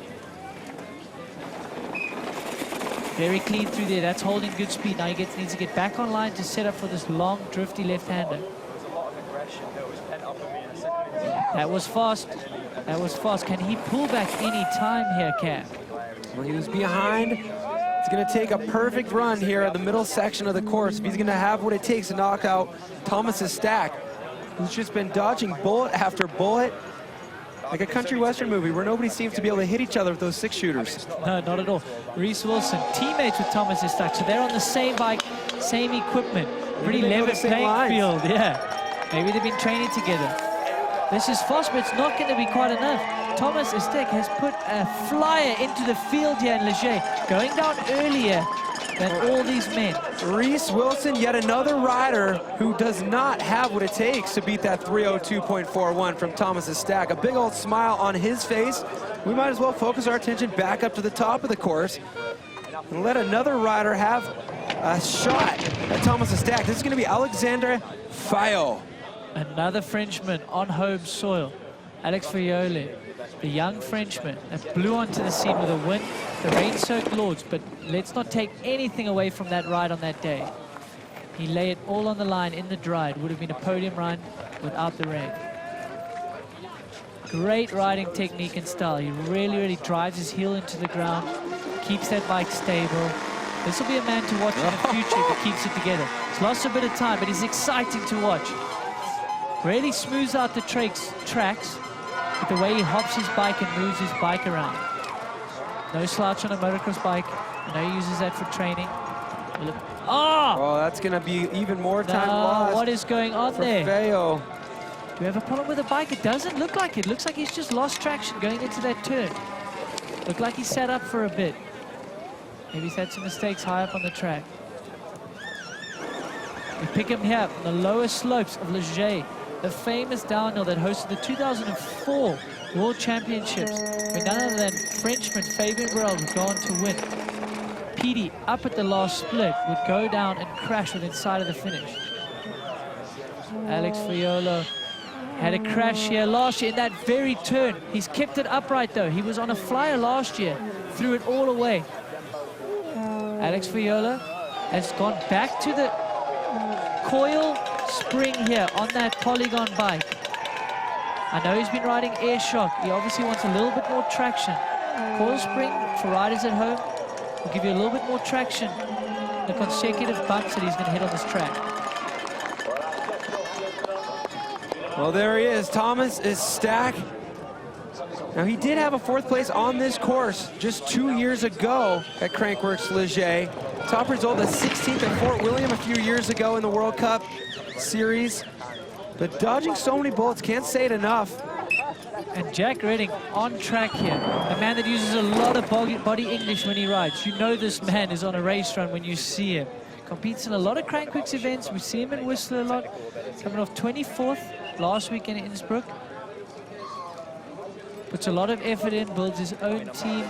Very clean through there. That's holding good speed. Now he needs to get back online to set up for this long, drifty left-hander. That was fast. That was fast. Can he pull back any time here, Cam? Well, he was behind. It's going to take a perfect run here at the middle section of the course if he's going to have what it takes to knock out Thomas Estak, who's just been dodging bullet after bullet, like a country western movie where nobody seems to be able to hit each other with those 6-shooters. No, not at all. Reese Wilson, teammates with Thomas Estak, so they're on the same bike, same equipment. Pretty level playing field, yeah. Maybe they've been training together. This is fast, but it's not going to be quite enough. Thomas Estak has put a flyer into the field here in Leger, going down earlier than all these men. Reese Wilson, yet another rider who does not have what it takes to beat that 302.41 from Thomas Estak. A big old smile on his face. We might as well focus our attention back up to the top of the course and let another rider have a shot at Thomas Estak. This is going to be Alexandre Fayot. Another Frenchman on home soil. Alex Fayot, the young Frenchman that blew onto the scene with a win. The rain-soaked Lords, but let's not take anything away from that ride on that day. He lay it all on the line in the dry. It would have been a podium run without the rain. Great riding technique and style. He really, really drives his heel into the ground, keeps that bike stable. This will be a man to watch in the future if he keeps it together. He's lost a bit of time, but he's exciting to watch. Really smooths out the tracks with the way he hops his bike and moves his bike around. No slouch on a motocross bike. I know he uses that for training. Oh, that's going to be even more time lost. What is going on there? Fayot. Do we have a problem with the bike? It doesn't look like it. Looks like he's just lost traction going into that turn. Looked like he sat up for a bit. Maybe he's had some mistakes high up on the track. We pick him here on the lower slopes of Leger, the famous downhill that hosted the 2004 World Championships, where none other than Frenchman Fabien Barrel would go on to win. Petey, up at the last split, would go down and crash within sight of the finish. Alex Fiolo had a crash here last year in that very turn. He's kept it upright though. He was on a flyer last year, threw it all away. Alex Fiolo has gone back to the coil spring here on that Polygon bike. I know he's been riding air shock. He obviously wants a little bit more traction. Coil spring for riders at home will give you a little bit more traction in the consecutive bumps that he's going to hit on this track. Well, there he is. Thomas is Stack. Now, he did have a 4th place on this course just 2 years ago at Crankworx Les Gets. Top result, the 16th at Fort William a few years ago in the World Cup Series. But dodging so many bullets, can't say it enough. And Jack Redding on track here. A man that uses a lot of body English when he rides. You know this man is on a race run when you see him. Competes in a lot of Crankworx events. We see him in Whistler a lot. Coming off 24th last week in Innsbruck. Puts a lot of effort in, builds his own team.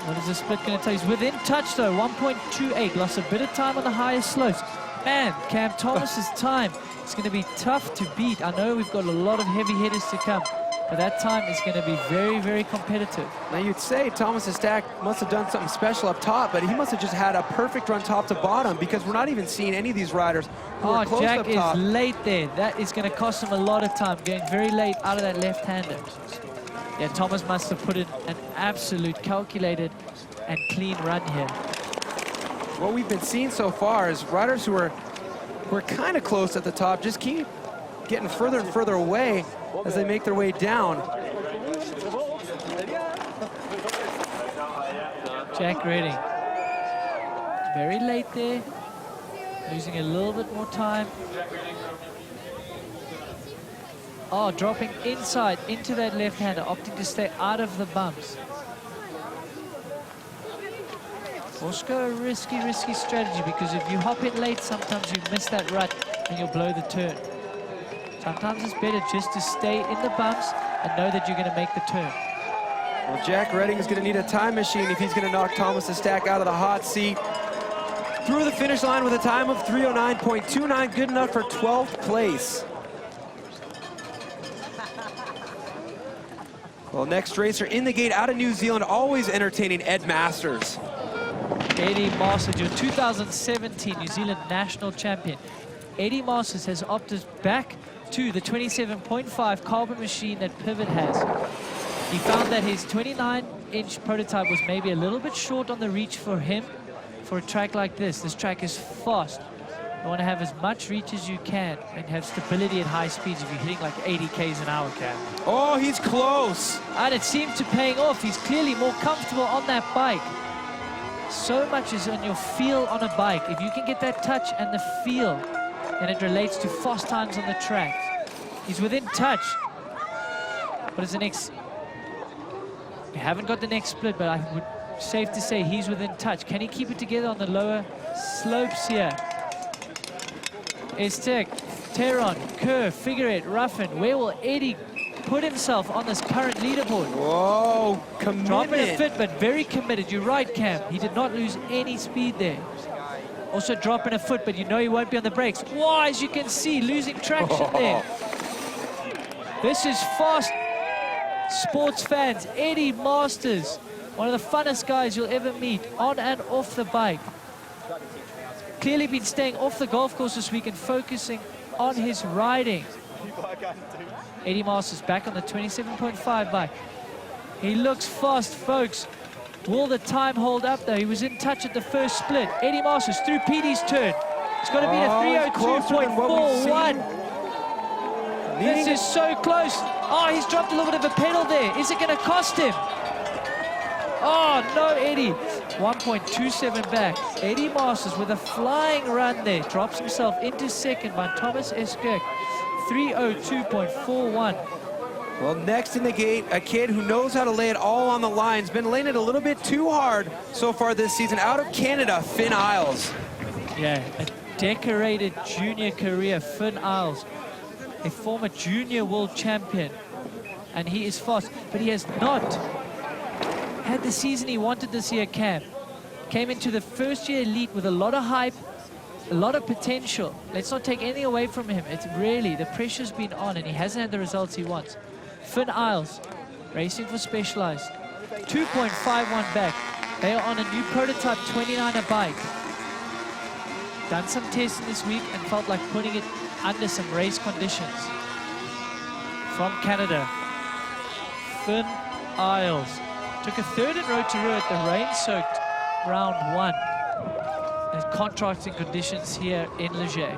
What is the split going to take? He's within touch though, 1.28. Lost a bit of time on the highest slopes. Man, Cam Thomas's time is going to be tough to beat. I know we've got a lot of heavy hitters to come, but that time is going to be very, very competitive. Now you'd say Thomas's Stack must have done something special up top, but he must have just had a perfect run top to bottom, because we're not even seeing any of these riders who are close Jack up top. is late there. That is going to cost him a lot of time, going very late out of that left-hander. Yeah, Thomas must have put in an absolute calculated and clean run here. What we've been seeing so far is riders who are kind of close at the top just keep getting further and further away as they make their way down. Jack Redding, very late there, losing a little bit more time. Oh, dropping inside into that left-hander, opting to stay out of the bumps. Also a risky strategy, because if you hop in late, sometimes you miss that rut and you'll blow the turn. Sometimes it's better just to stay in the bumps and know that you're going to make the turn. Well, Jack Redding is going to need a time machine if he's going to knock Thomas's Stack out of the hot seat. Through the finish line with a time of 3:09.29, good enough for 12th place. Well, next racer in the gate out of New Zealand, always entertaining, Ed Masters. Eddie Masters, your 2017 New Zealand national champion. Eddie Masters has opted back to the 27.5 carbon machine that Pivot has. He found that his 29-inch prototype was maybe a little bit short on the reach for him for a track like this. This track is fast. You want to have as much reach as you can and have stability at high speeds if you're hitting like 80 k's an hour, Cam. Oh, he's close. And it seemed to paying off. He's clearly more comfortable on that bike. So much is on your feel on a bike. If you can get that touch and the feel, then it relates to fast times on the track. He's within touch. What is the next? We haven't got the next split, but I would safe to say he's within touch. Can he keep it together on the lower slopes here? Estek, Teron, Kerr, Figueroa, Ruffin. Where will Eddie put himself on this current leaderboard? Whoa, committed. Dropping a fit, but very committed. You're right, Cam. He did not lose any speed there. Also dropping a foot, but you know he won't be on the brakes. Whoa, as you can see, losing traction there. This is fast, sports fans. Eddie Masters, one of the funnest guys you'll ever meet on and off the bike. Clearly been staying off the golf course this week and focusing on his riding. Eddie Masters back on the 27.5 bike. He looks fast, folks. Will the time hold up, though? He was in touch at the first split. Eddie Masters through Petey's turn. It's got to be a 3:02.41. This is so close. Oh, he's dropped a little bit of a pedal there. Is it going to cost him? Oh, no, Eddie. 1.27 back. Eddie Masters with a flying run there. Drops himself into second by Thomas Eskirk. 3:02.41. Well, next in the gate, a kid who knows how to lay it all on the line. Has been laying it a little bit too hard so far this season. Out of Canada, Finn Isles. Yeah, a decorated junior career, Finn Isles. A former junior world champion. and he is fast, but he has not had the season he wanted this year, Cam. Came into the first year elite with a lot of hype, a lot of potential. Let's not take anything away from him. It's really, the pressure's been on and he hasn't had the results he wants. Finn Isles, racing for Specialized. 2.51 back. They are on a new prototype 29er bike. Done some testing this week and felt like putting it under some race conditions. From Canada, Finn Isles. Took a third in Rotorua at the rain-soaked round 1. And contrasting conditions here in Leger.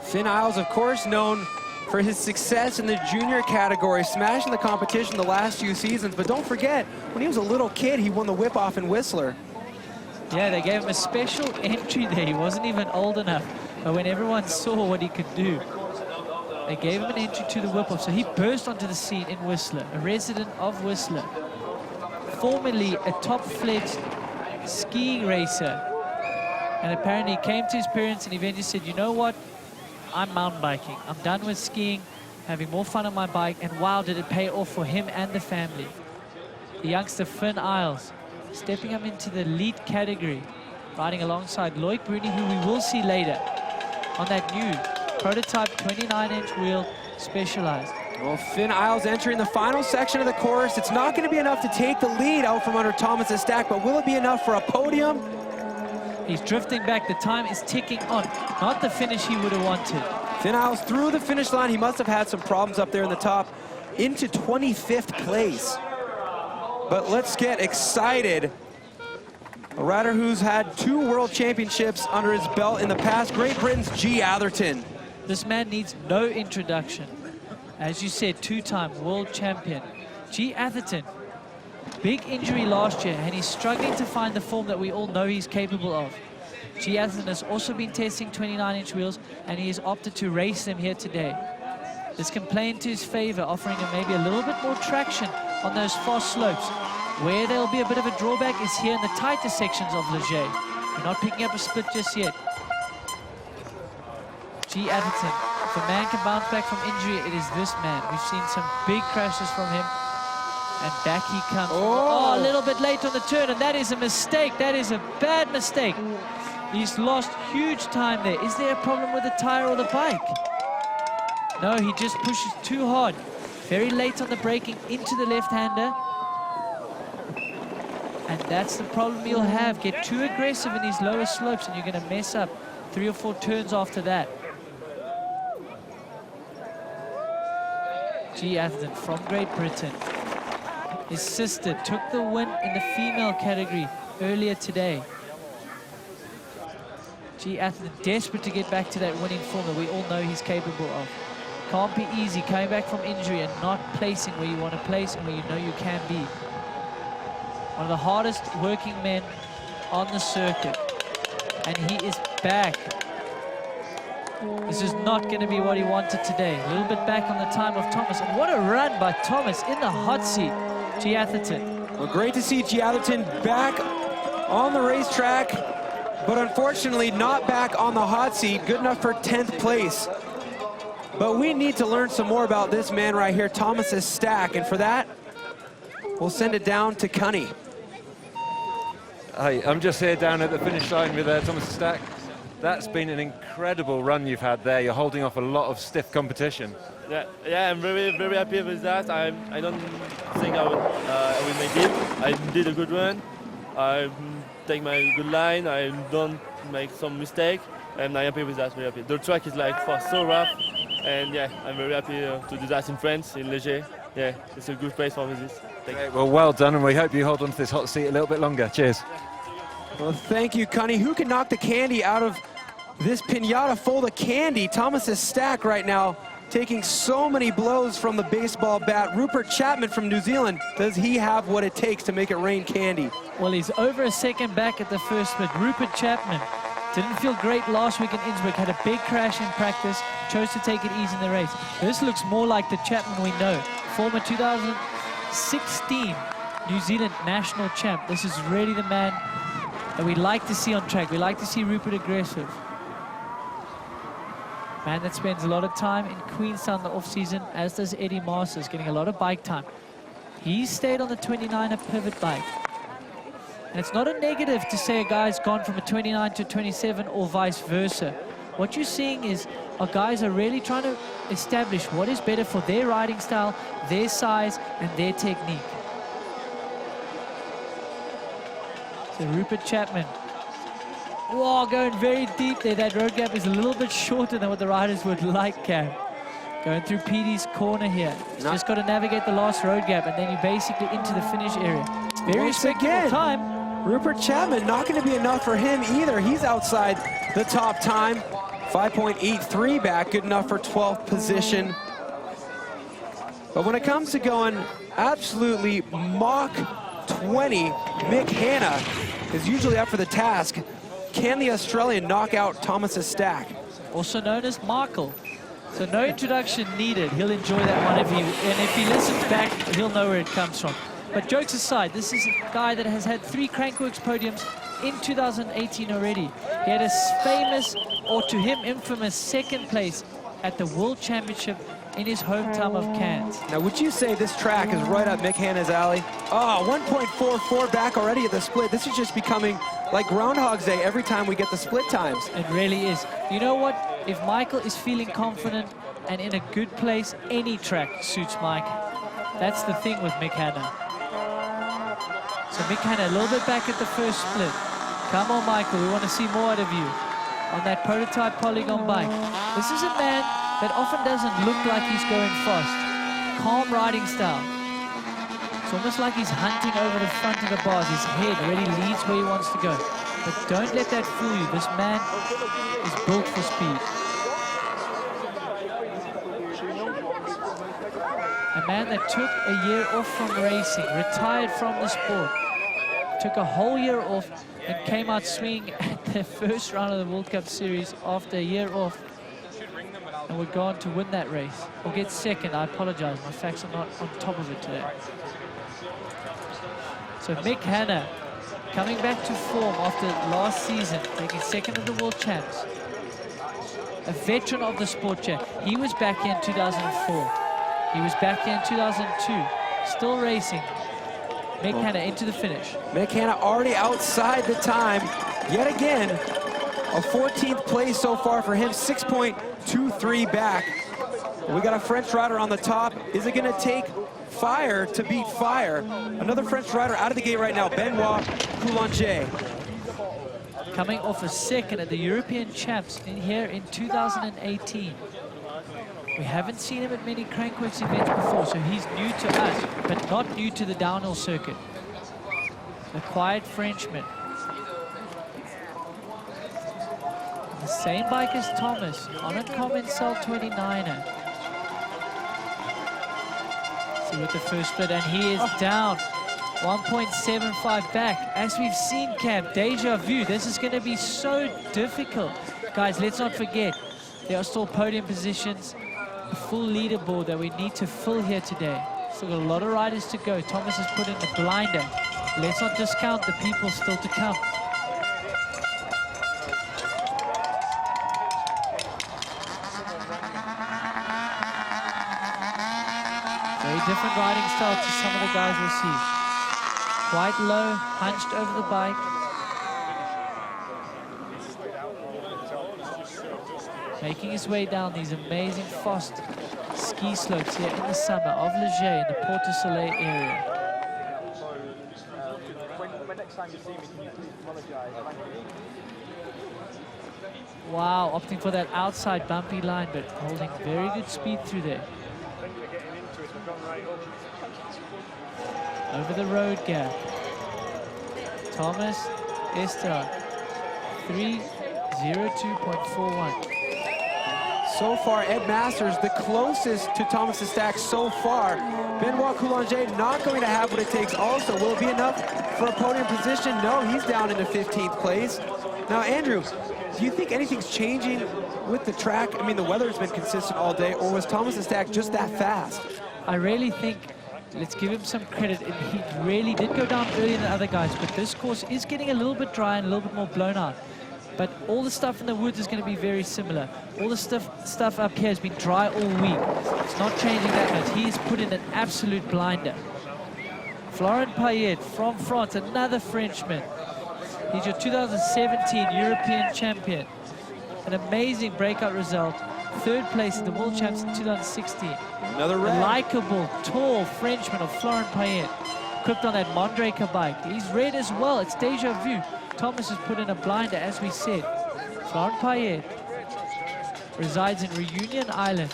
Finn Isles, of course, known for his success in the junior category, smashing the competition the last few seasons. But don't forget, when he was a little kid, he won the whip-off in Whistler. Yeah, they gave him a special entry there. He wasn't even old enough. But when everyone saw what he could do, they gave him an entry to the whip-off. So he burst onto the scene in Whistler, a resident of Whistler. Formerly a top-fledged skiing racer. And apparently he came to his parents and eventually said, you know what? I'm mountain biking. I'm done with skiing, having more fun on my bike, and wow, did it pay off for him and the family. The youngster Finn Isles stepping up into the elite category, riding alongside Loic Bruni, who we will see later on that new prototype 29-inch wheel Specialized. Well, Finn Isles entering the final section of the course. It's not going to be enough to take the lead out from under Thomas's stack, but will it be enough for a podium? He's drifting back. The time is ticking on. Not the finish he would have wanted. Finn Isles through the finish line. He must have had some problems up there in the top, into 25th place. But let's get excited. A rider who's had 2 world championships under his belt in the past, Great Britain's G. Atherton. This man needs no introduction. As you said, 2-time world champion. G. Atherton, big injury last year, and he's struggling to find the form that we all know he's capable of. G. Atherton has also been testing 29-inch wheels, and he has opted to race them here today. This can play into his favor, offering him maybe a little bit more traction on those fast slopes. Where there'll be a bit of a drawback is here in the tighter sections of Leger. We're not picking up a split just yet. G. Atherton, if a man can bounce back from injury, it is this man. We've seen some big crashes from him. And back he comes. Oh, a little bit late on the turn, and that is a mistake. That is a bad mistake. He's lost huge time there. Is there a problem with the tire or the bike? No, he just pushes too hard. Very late on the braking into the left-hander. And that's the problem you'll have. Get too aggressive in these lower slopes and you're going to mess up 3 or 4 turns after that. G. Atherton from Great Britain. His sister took the win in the female category earlier today. G. Atherton desperate to get back to that winning form that we all know he's capable of. Can't be easy coming back from injury and not placing where you want to place and where you know you can be. One of the hardest working men on the circuit. And he is back. This is not going to be what he wanted today. A little bit back on the time of Thomas. And what a run by Thomas in the hot seat. G. Atherton. Well, great to see G. Atherton back on the racetrack, but unfortunately not back on the hot seat. Good enough for 10th place. But we need to learn some more about this man right here, Thomas's stack. And for that, we'll send it down to Cunny. Hey, I'm just here down at the finish line with Thomas's stack. That's been an incredible run you've had there. You're holding off a lot of stiff competition. Yeah, I'm very happy with that. I don't think I will make it. I did a good run. I take my good line. I don't make some mistake, and I'm happy with that. Very happy. The track is like so rough, and yeah, I'm very happy to do that in France, in Leger. Yeah, it's a good place for me. Well done, and we hope you hold on to this hot seat a little bit longer. Cheers. Well, thank you, Cunny. Who can knock the candy out of this pinata full of candy? Thomas's stack right now taking so many blows from the baseball bat. Rupert Chapman from New Zealand, does he have what it takes to make it rain candy? Well, he's over a second back at the first split. Rupert Chapman didn't feel great last week in Innsbruck, had a big crash in practice, chose to take it easy in the race. This looks more like the Chapman we know. Former 2016 New Zealand national champ. This is really the man that we like to see on track. We like to see Rupert aggressive. Man that spends a lot of time in Queenstown the off-season, as does Eddie Masters, getting a lot of bike time. He stayed on the 29er pivot bike. And it's not a negative to say a guy's gone from a 29 to 27 or vice versa. What you're seeing is our guys are really trying to establish what is better for their riding style, their size, and their technique. So Rupert Chapman. Whoa, going very deep there. That road gap is a little bit shorter than what the riders would like, Cam. Going through Petey's corner here. He's just got to navigate the last road gap, and then you're basically into the finish area. Very respectable time. Rupert Chapman, not going to be enough for him either. He's outside the top time. 5.83 back, good enough for 12th position. But when it comes to going absolutely Mach 20, Mick Hanna is usually up for the task. Can the Australian knock out Thomas's stack? Also known as Michael. So no introduction needed. He'll enjoy that one and if he listens back, he'll know where it comes from. But jokes aside, this is a guy that has had 3 Crankworx podiums in 2018 already. He had a famous, or to him infamous, 2nd place at the World Championship in his hometown of Cairns. Now, would you say this track is right up Mick Hanna's alley? Oh, 1.44 back already at the split. This is just becoming like Groundhog's Day every time we get the split times. It really is. You know what? If Michael is feeling confident and in a good place, any track suits Mike. That's the thing with Mick Hanna. So Mick Hanna a little bit back at the first split. Come on, Michael, we want to see more out of you on that prototype polygon bike. This is a man that often doesn't look like he's going fast. Calm riding style. It's almost like he's hunting over the front of the bars. His head really leads where he wants to go. But don't let that fool you. This man is built for speed. A man that took a year off from racing, retired from the sport, took a whole year off and came out swinging at the first round of the World Cup Series after a year off, and would go on to win that race, or get 2nd. I apologize, my facts are not on top of it today. So Mick Hanna coming back to form after last season, taking 2nd of the World Champs. A veteran of the sport, Jack. He was back here in 2004. He was back here in 2002, still racing. Mick Hanna into the finish. Mick Hanna already outside the time. Yet again, a 14th place so far for him, 6.23 back. We got a French rider on the top. Is it going to take fire to beat fire? Another French rider out of the gate right now, Benoit Coulanger. Coming off a 2nd at the European Champs in here in 2018. We haven't seen him at many Crankworx events before, so he's new to us, but not new to the downhill circuit. The quiet Frenchman. The same bike as Thomas, on a Commensal 29er. See with the first split, and he is down. 1.75 back. As we've seen, Cam, deja vu. This is going to be so difficult. Guys, let's not forget, there are still podium positions, a full leaderboard that we need to fill here today. Still got a lot of riders to go. Thomas has put in the blinder. Let's not discount the people still to come. Very different riding style to some of the guys we'll see. Quite low, hunched over the bike. Making his way down these amazing fast ski slopes here in the summer of Les Gets in the Port du Soleil area. Wow, opting for that outside bumpy line, but holding very good speed through there. Over the road gap. Thomas Esteban, 3:02.41. So far, Ed Masters, the closest to Thomas's stack so far. Benoit Coulanger not going to have what it takes also. Will it be enough for a podium position? No, he's down into 15th place. Now, Andrew, do you think anything's changing with the track? I mean, the weather's been consistent all day, or was Thomas's stack just that fast? I really think, let's give him some credit. He really did go down earlier than other guys, but this course is getting a little bit dry and a little bit more blown out. but all the stuff in the woods is going to be very similar. All the stuff up here has been dry all week. It's not changing that much. He's put in an absolute blinder. Florent Payet from France, another Frenchman. He's your 2017 European champion. An amazing breakout result. 3rd place in the World Champs in 2016. Another red. The likable, tall Frenchman of Florent Payet. Equipped on that Mondraker bike. He's red as well. It's deja vu. Thomas has put in a blinder, as we said. Florent Payet resides in Reunion Island.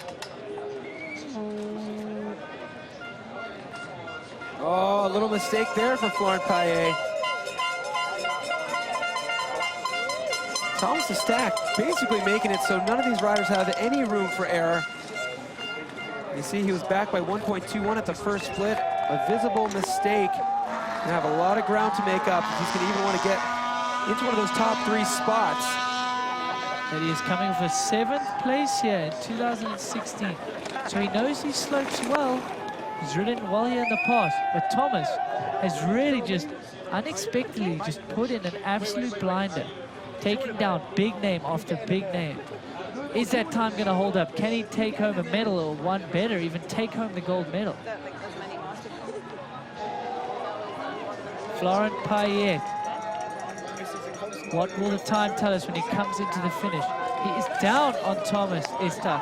Oh, a little mistake there for Florent Payet. Thomas the Stack basically making it so none of these riders have any room for error. You see he was back by 1.21 at the first split. A visible mistake. Gonna have a lot of ground to make up if he's gonna even want to get into one of those top 3 spots. And he is coming for 7th place here in 2016. So he knows these slopes well. He's ridden well here in the past. But Thomas has really just unexpectedly just put in an absolute blinder. Taking down big name after big name. Is that time going to hold up? Can he take home a medal, or one better, even take home the gold medal? Florent Payet. What will the time tell us when he comes into the finish? He is down on Thomas Estak.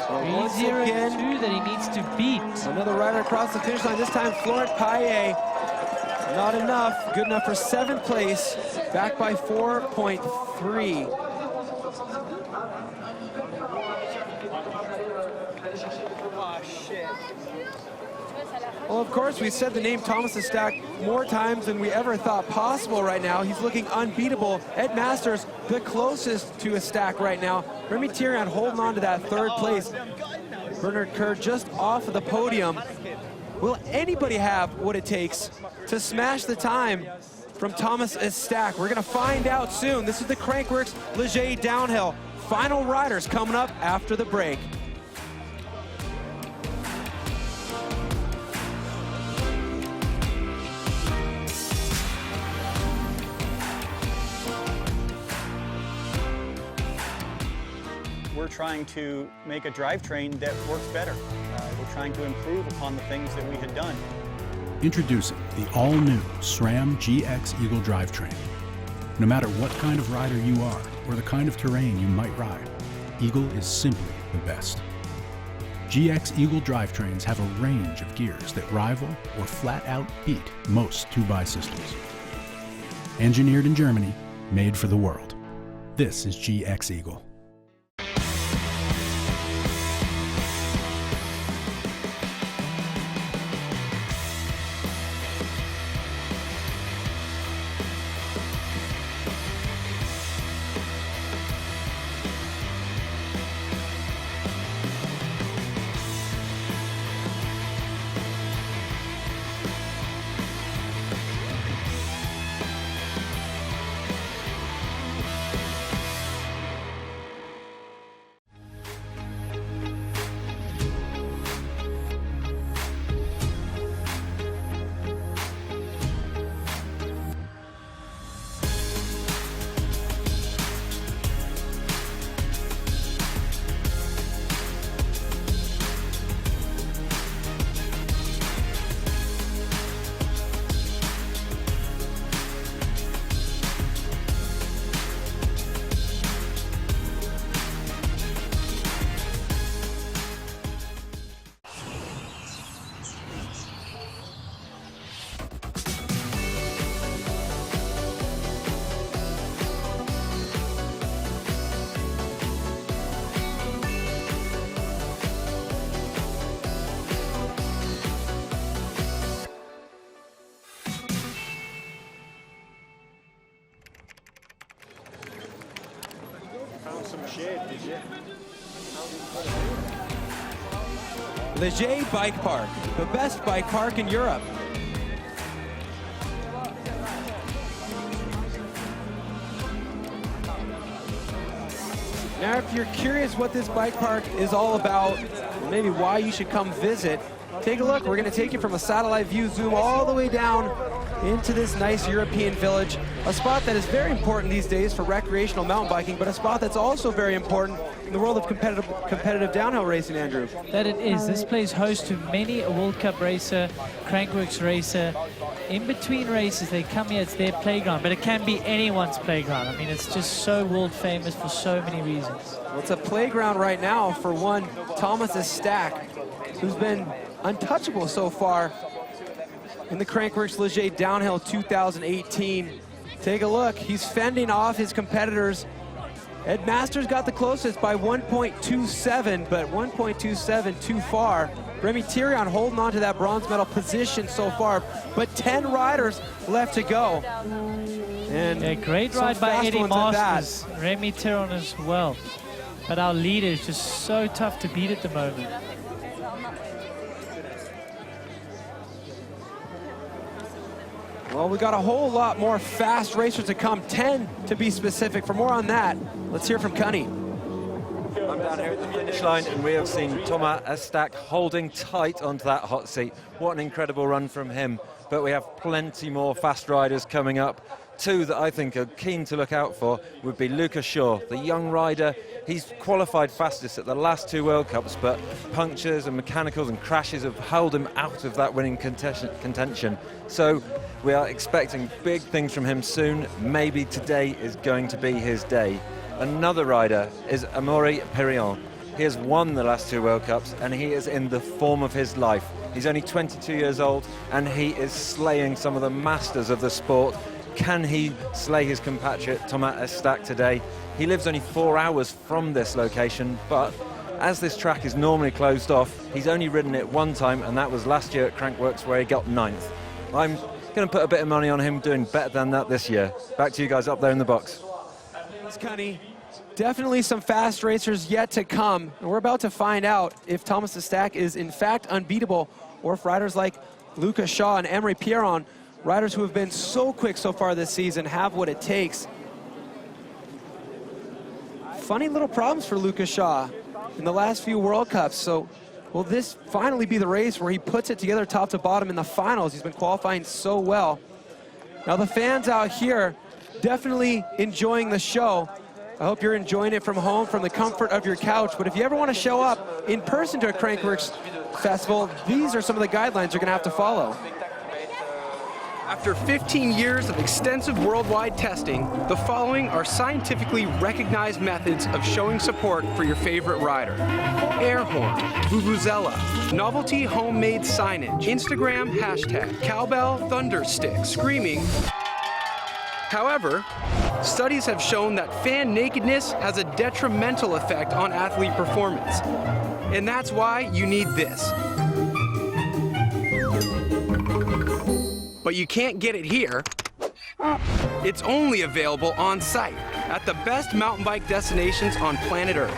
3:02 that he needs to beat. Another rider across the finish line, this time Florent Payet. Not enough, good enough for 7th place, back by 4.3. Well, of course, we said the name Thomas the Stack more times than we ever thought possible right now. He's looking unbeatable. Ed Masters, the closest to a Stack right now. Remy Thirion holding on to that 3rd place. Bernard Kerr just off of the podium. Will anybody have what it takes to smash the time from Thomas Estak? We're gonna find out soon. This is the Crankworx Les Gets Downhill. Final riders coming up after the break. We're trying to make a drivetrain that works better. We're trying to improve upon the things that we had done. Introducing the all-new SRAM GX Eagle drivetrain. No matter what kind of rider you are or the kind of terrain you might ride, Eagle is simply the best. GX Eagle drivetrains have a range of gears that rival or flat out beat most 2x systems. Engineered in Germany, made for the world. This is GX Eagle. Les Gets Bike Park, the best bike park in Europe. Now, if you're curious what this bike park is all about, or maybe why you should come visit, take a look. We're going to take you from a satellite view, zoom all the way down into this nice European village, a spot that is very important these days for recreational mountain biking, but a spot that's also very important in the world of competitive downhill racing, Andrew. That it is. This plays host to many a World Cup racer, Crankworx racer. In between races, they come here, it's their playground, but it can be anyone's playground. I mean, it's just so world famous for so many reasons. Well, it's a playground right now for one Thomas Stack, who's been untouchable so far in the Crankworx Les Gets Downhill 2018. Take a look, he's fending off his competitors. Ed Masters got the closest by 1.27, but 1.27 too far. Remy Thirion holding on to that bronze medal position so far, but 10 riders left to go. And a great ride by Eddie Masters, Remy Thirion as well. But our leader is just so tough to beat at the moment. Well, we got a whole lot more fast racers to come, 10 to be specific. For more on that, let's hear from Cunny. I'm down here at the finish line, and we have seen Thomas Stack holding tight onto that hot seat. What an incredible run from him. But we have plenty more fast riders coming up. Two that I think are keen to look out for would be Lucas Shaw, the young rider. He's qualified fastest at the last two World Cups, but punctures and mechanicals and crashes have held him out of that winning contention. So we are expecting big things from him soon. Maybe today is going to be his day. Another rider is Amaury Perriand. He has won the last two World Cups, and he is in the form of his life. He's only 22 years old, and he is slaying some of the masters of the sport. Can he slay his compatriot Thomas Stack today? He lives only 4 hours from this location, but as this track is normally closed off, he's only ridden it one time, and that was last year at Crankworx, where he got 9th. I'm going to put a bit of money on him doing better than that this year. Back to you guys up there in the box. Thanks, Cunny. Definitely some fast racers yet to come, and we're about to find out if Thomas Stack is in fact unbeatable, or if riders like Lucas Shaw and Amaury Perriand, riders who have been so quick so far this season, have what it takes. Funny little problems for Lucas Shaw in the last few World Cups, so will this finally be the race where he puts it together top to bottom in the finals? He's been qualifying so well. Now the fans out here definitely enjoying the show. I hope you're enjoying it from home, from the comfort of your couch. But if you ever want to show up in person to a Crankworx festival, these are some of the guidelines you're going to have to follow. After 15 years of extensive worldwide testing, the following are scientifically recognized methods of showing support for your favorite rider. Air horn, vuvuzela, novelty homemade signage, Instagram hashtag, cowbell, thunder stick, screaming. However, studies have shown that fan nakedness has a detrimental effect on athlete performance. And that's why you need this. But you can't get it here. It's only available on site at the best mountain bike destinations on planet Earth.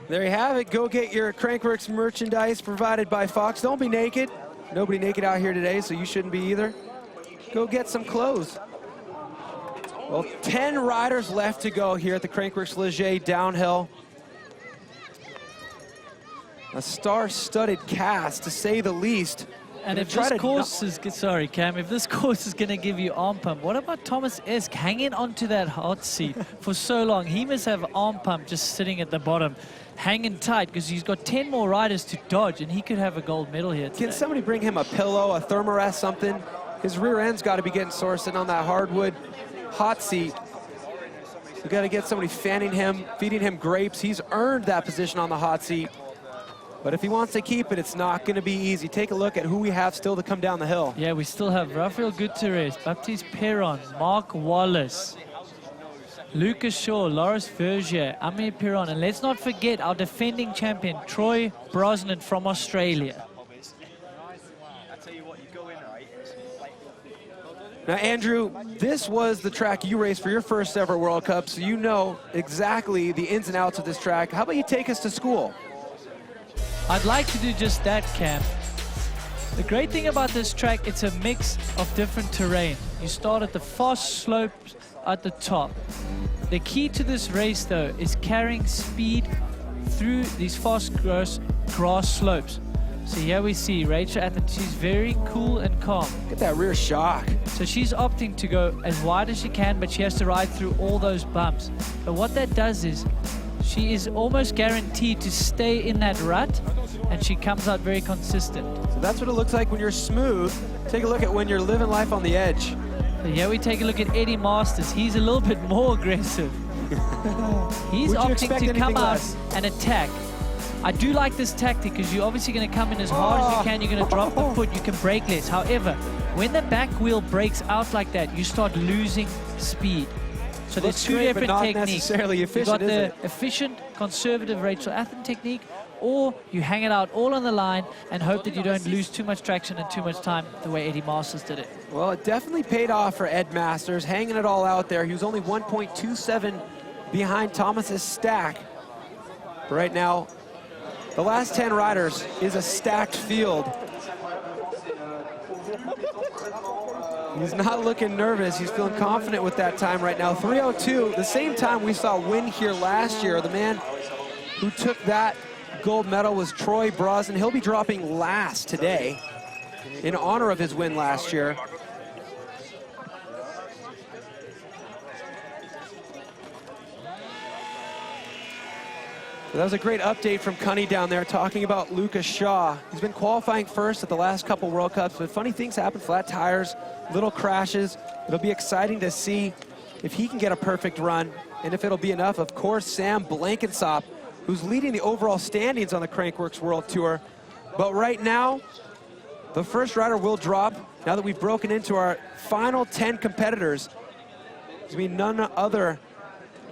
There you have it. Go get your Crankworx merchandise provided by Fox. Don't be naked. Nobody naked out here today, so you shouldn't be either. Go get some clothes. Well, 10 riders left to go here at the Crankworx Les Gets Downhill. A star-studded cast, to say the least. And if this course is, sorry Cam, if this course is going to give you arm pump, what about Thomas Esk hanging onto that hot seat for so long? He must have arm pump just sitting at the bottom, hanging tight, because he's got 10 more riders to dodge, and he could have a gold medal here today. Can somebody bring him a pillow, a thermarest, something? His rear end's got to be getting sore sitting on that hardwood hot seat. We got to get somebody fanning him, feeding him grapes. He's earned that position on the hot seat. But if he wants to keep it, it's not going to be easy. Take a look at who we have still to come down the hill. Yeah, we still have Rafael Gutierrez, Baptiste Perron, Mark Wallace, Lucas Shaw, Loris Vergier, Amaury Perriand, and let's not forget our defending champion, Troy Brosnan from Australia. Now, Andrew, this was the track you raced for your first ever World Cup, so you know exactly the ins and outs of this track. How about you take us to school? I'd like to do just that, Cam. The great thing about this track, it's a mix of different terrain. You start at the fast slopes at the top. The key to this race, though, is carrying speed through these fast grass slopes. So here we see Rachel Atherton. She's very cool and calm. Look at that rear shock. So she's opting to go as wide as she can, but she has to ride through all those bumps. But what that does is she is almost guaranteed to stay in that rut, and she comes out very consistent. So that's what it looks like when you're smooth. Take a look at when you're living life on the edge. So here we take a look at Eddie Masters. He's a little bit more aggressive. He's opting to come out and attack. I do like this tactic because you're obviously going to come in as hard as you can. You're going to drop the foot. You can brake less. However, when the back wheel breaks out like that, you start losing speed. So there's two different techniques. Necessarily efficient, You've got the efficient, conservative Rachel Atherton technique, or you hang it out all on the line and hope that you don't lose too much traction and too much time the way Eddie Masters did it. Well, it definitely paid off for Ed Masters, hanging it all out there. He was only 1.27 behind Thomas's stack. But right now, the last 10 riders is a stacked field. He's not looking nervous. He's feeling confident with that time right now. 3:02, the same time we saw win here last year. The man who took that gold medal was Troy Brosnan. He'll be dropping last today in honor of his win last year. That was a great update from Cunny down there talking about Lucas Shaw. He's been qualifying first at the last couple World Cups, but funny things happen, flat tires, little crashes. It'll be exciting to see if he can get a perfect run, and if it'll be enough. Of course, Sam Blankensop, who's leading the overall standings on the Crankworx World Tour. But right now, the first rider will drop. Now that we've broken into our final 10 competitors, it's going to be none other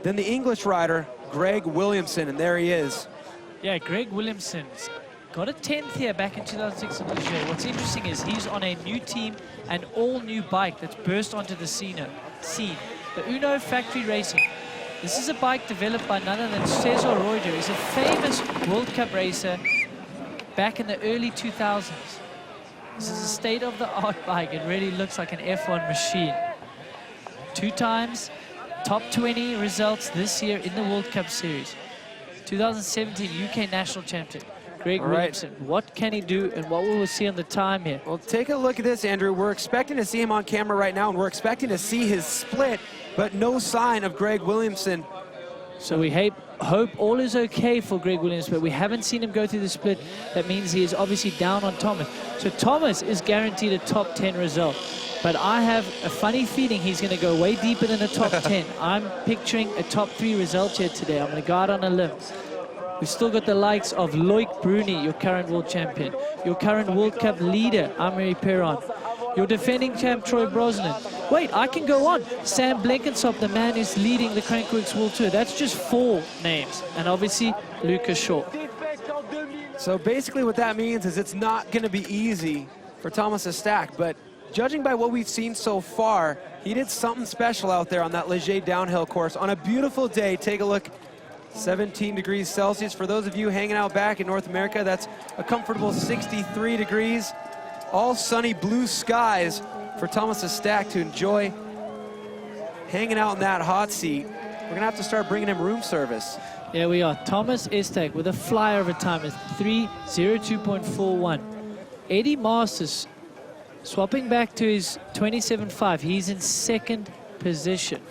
than the English rider, Greg Williamson, and there he is. Yeah, Greg Williamson got a 10th here back in 2006 in Alger. What's interesting is he's on a new team, an all-new bike that's burst onto the scene. The Uno Factory Racing. This is a bike developed by none other than Cesar Reuter. He's a famous World Cup racer back in the early 2000s. This is a state-of-the-art bike. It really looks like an F1 machine. 2 times top 20 results this year in the World Cup Series. 2017 UK National Champion, Greg Williamson. What can he do, and what will we see on the time here? Well, take a look at this, Andrew. We're expecting to see him on camera right now, and we're expecting to see his split, but no sign of Greg Williamson. So we hope all is okay for Greg Williamson, but we haven't seen him go through the split. That means he is obviously down on Thomas. So Thomas is guaranteed a top 10 result. But I have a funny feeling he's going to go way deeper than a top 10. I'm picturing a top 3 result here today. I'm going to go out on a limb. We've still got the likes of Loic Bruni, your current world champion, your current World Cup leader, Amaury Perron, your defending champ, Troy Brosnan. Wait, I can go on. Sam Blankensop, the man who's leading the Crankworx World Tour. That's just 4 names. And obviously, Lucas Shaw. So basically what that means is it's not going to be easy for Thomas to stack, but judging by what we've seen so far, he did something special out there on that Les Gets Downhill course. On a beautiful day, take a look, 17 degrees Celsius. For those of you hanging out back in North America, that's a comfortable 63 degrees. All sunny blue skies for Thomas to stack to enjoy hanging out in that hot seat. We're going to have to start bringing him room service. There we are, Thomas Estek with a flyer of a time at 3:02.41. Eddie Masters swapping back to his 27.5. He's in second position.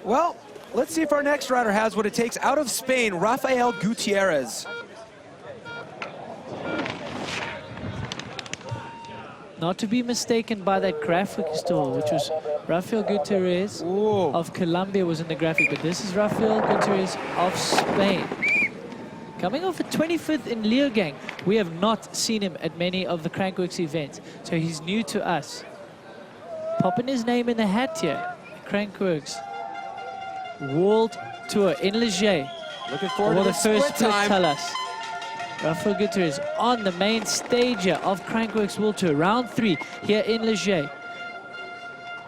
Well, let's see if our next rider has what it takes. Out of Spain, Rafael Gutierrez. Not to be mistaken by that graphic store, which was Rafael Gutierrez of Colombia was in the graphic, but this is Rafael Gutierrez of Spain. Coming off a 25th in Leogang. We have not seen him at many of the Crankworx events, so he's new to us. Popping his name in the hat here, Crankworx World Tour in Leger. Looking forward to the first split time. Tell us. Rafael Gutierrez on the main stage here of Crankworx World Tour, round 3 here in Leger.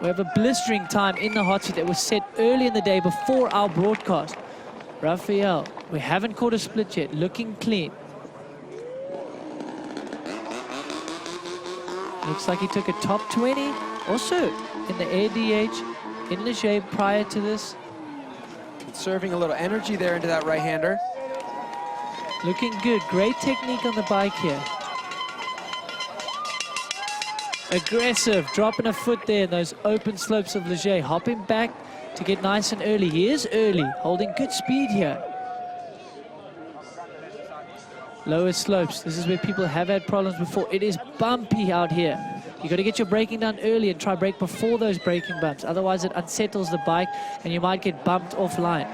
We have a blistering time in the hot seat that was set early in the day before our broadcast. Rafael, we haven't caught a split yet, looking clean. Looks like he took a top 20, also in the ADH in Leger prior to this. Serving a little energy there into that right-hander. Looking good, great technique on the bike here. Aggressive, dropping a foot there in those open slopes of Les Gets. Hopping back to get nice and early. He is early, holding good speed here. Lower slopes. This is where people have had problems before. It is bumpy out here. You got to get your braking done early and try brake before those braking bumps. Otherwise, it unsettles the bike and you might get bumped offline.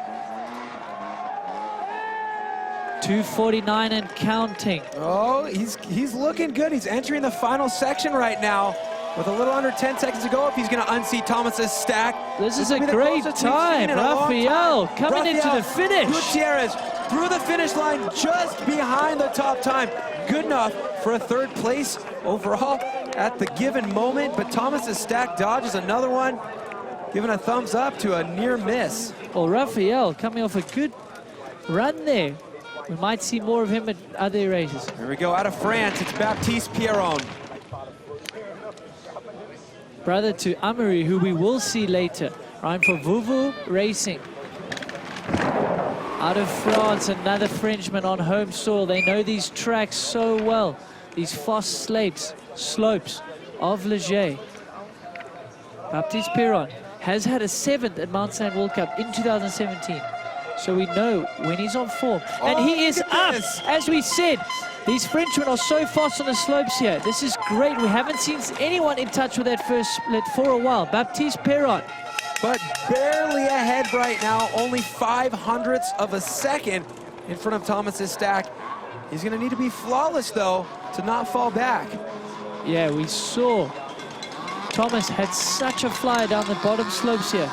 2:49 and counting. Oh, he's looking good. He's entering the final section right now with a little under 10 seconds to go if he's going to unseat Thomas's stack. This is a great time. Raphael coming into the finish. Gutierrez through the finish line just behind the top time. Good enough for a third place overall at the given moment, but Thomas's stack dodges another one, giving a thumbs up to a near miss. Well, Raphael coming off a good run there. We might see more of him at other races. Here we go, out of France, it's Baptiste Pierron. Brother to Amaury, who we will see later. Riding for Vuvu Racing. Out of France, another Frenchman on home soil. They know these tracks so well. These fast slopes of Les Gets. Baptiste Pierron has had a 7th at Mount Saint World Cup in 2017. So we know when he's on form. And he is up, as we said. These Frenchmen are so fast on the slopes here. This is great. We haven't seen anyone in touch with that first split for a while. Baptiste Pierron. But barely ahead right now, only 0.05 of a second in front of Thomas's stack. He's going to need to be flawless, though, to not fall back. Yeah, we saw Thomas had such a flyer down the bottom slopes here.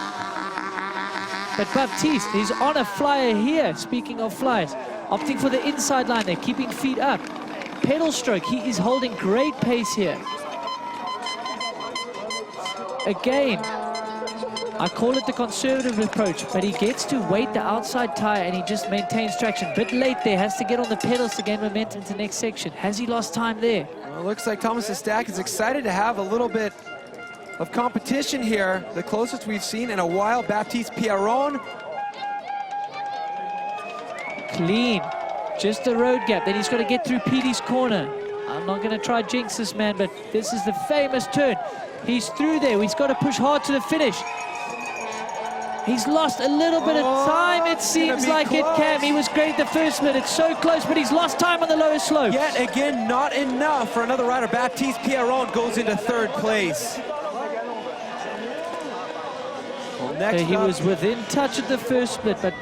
But Baptiste, he's on a flyer here, speaking of flyers. Opting for the inside line there, keeping feet up. Pedal stroke, he is holding great pace here. Again, I call it the conservative approach, but he gets to weight the outside tire and he just maintains traction. Bit late there, has to get on the pedals to gain momentum to the next section. Has he lost time there? Well, it looks like Thomas's stack is excited to have a little bit of competition here. The closest we've seen in a while. Baptiste Pierron. Clean, just the road gap. Then he's got to get through Petey's corner. I'm not going to try jinx this man, but this is the famous turn. He's through there. He's got to push hard to the finish. He's lost a little bit of time, it seems like it, Cam. He was great at the first split. It's so close, but he's lost time on the lower slope. Yet again, not enough for another rider. Baptiste Pierron goes into 3rd place. Well, next he was within touch at the first split, but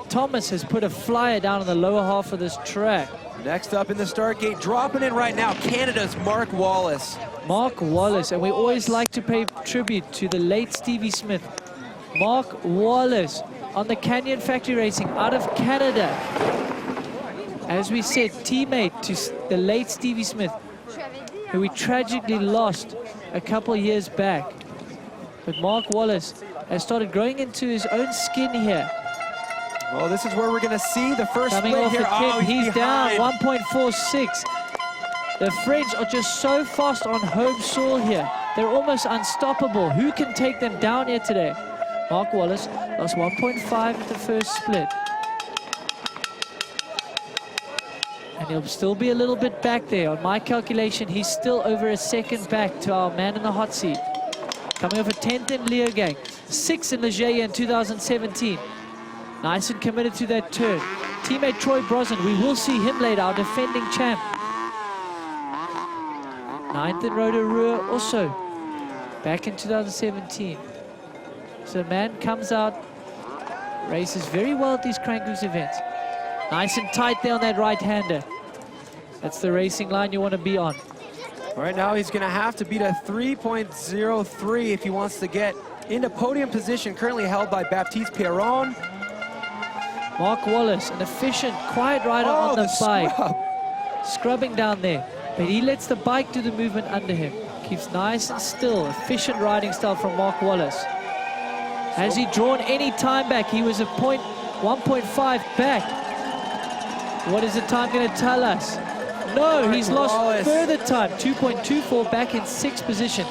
Thomas has put a flyer down on the lower half of this track. Next up in the start gate, dropping in right now, Canada's Mark Wallace. Mark Wallace, and we always like to pay tribute to the late Stevie Smith. Mark Wallace on the Canyon Factory Racing out of Canada. As we said, teammate to the late Stevie Smith, who we tragically lost a couple of years back. But Mark Wallace has started growing into his own skin here. Well, this is where we're going to see the first Coming split off here. the tip, he's down 1.46. The French are just so fast on home soil here. They're almost unstoppable. Who can take them down here today? Mark Wallace lost 1.5 at the first split. And he'll still be a little bit back there. On my calculation, he's still over a second back to our man in the hot seat. Coming off a 10th in Leogang, 6th in Les Gets in 2017. Nice and committed to that turn. Teammate Troy Brosnan, we will see him later, our defending champ. 9th in Rotorua, also back in 2017. So man comes out, races very well at these Crankworx events. Nice and tight there on that right-hander. That's the racing line you want to be on. Right now he's going to have to beat a 3.03 if he wants to get into podium position, currently held by Baptiste Pierron. Mark Wallace, an efficient, quiet rider on the bike. Scrubbing down there, but he lets the bike do the movement under him. Keeps nice and still, efficient riding style from Mark Wallace. Has he drawn any time back? He was a 1.5 back. What is the time going to tell us? No, he's lost further time. 2.24 back in 6th position.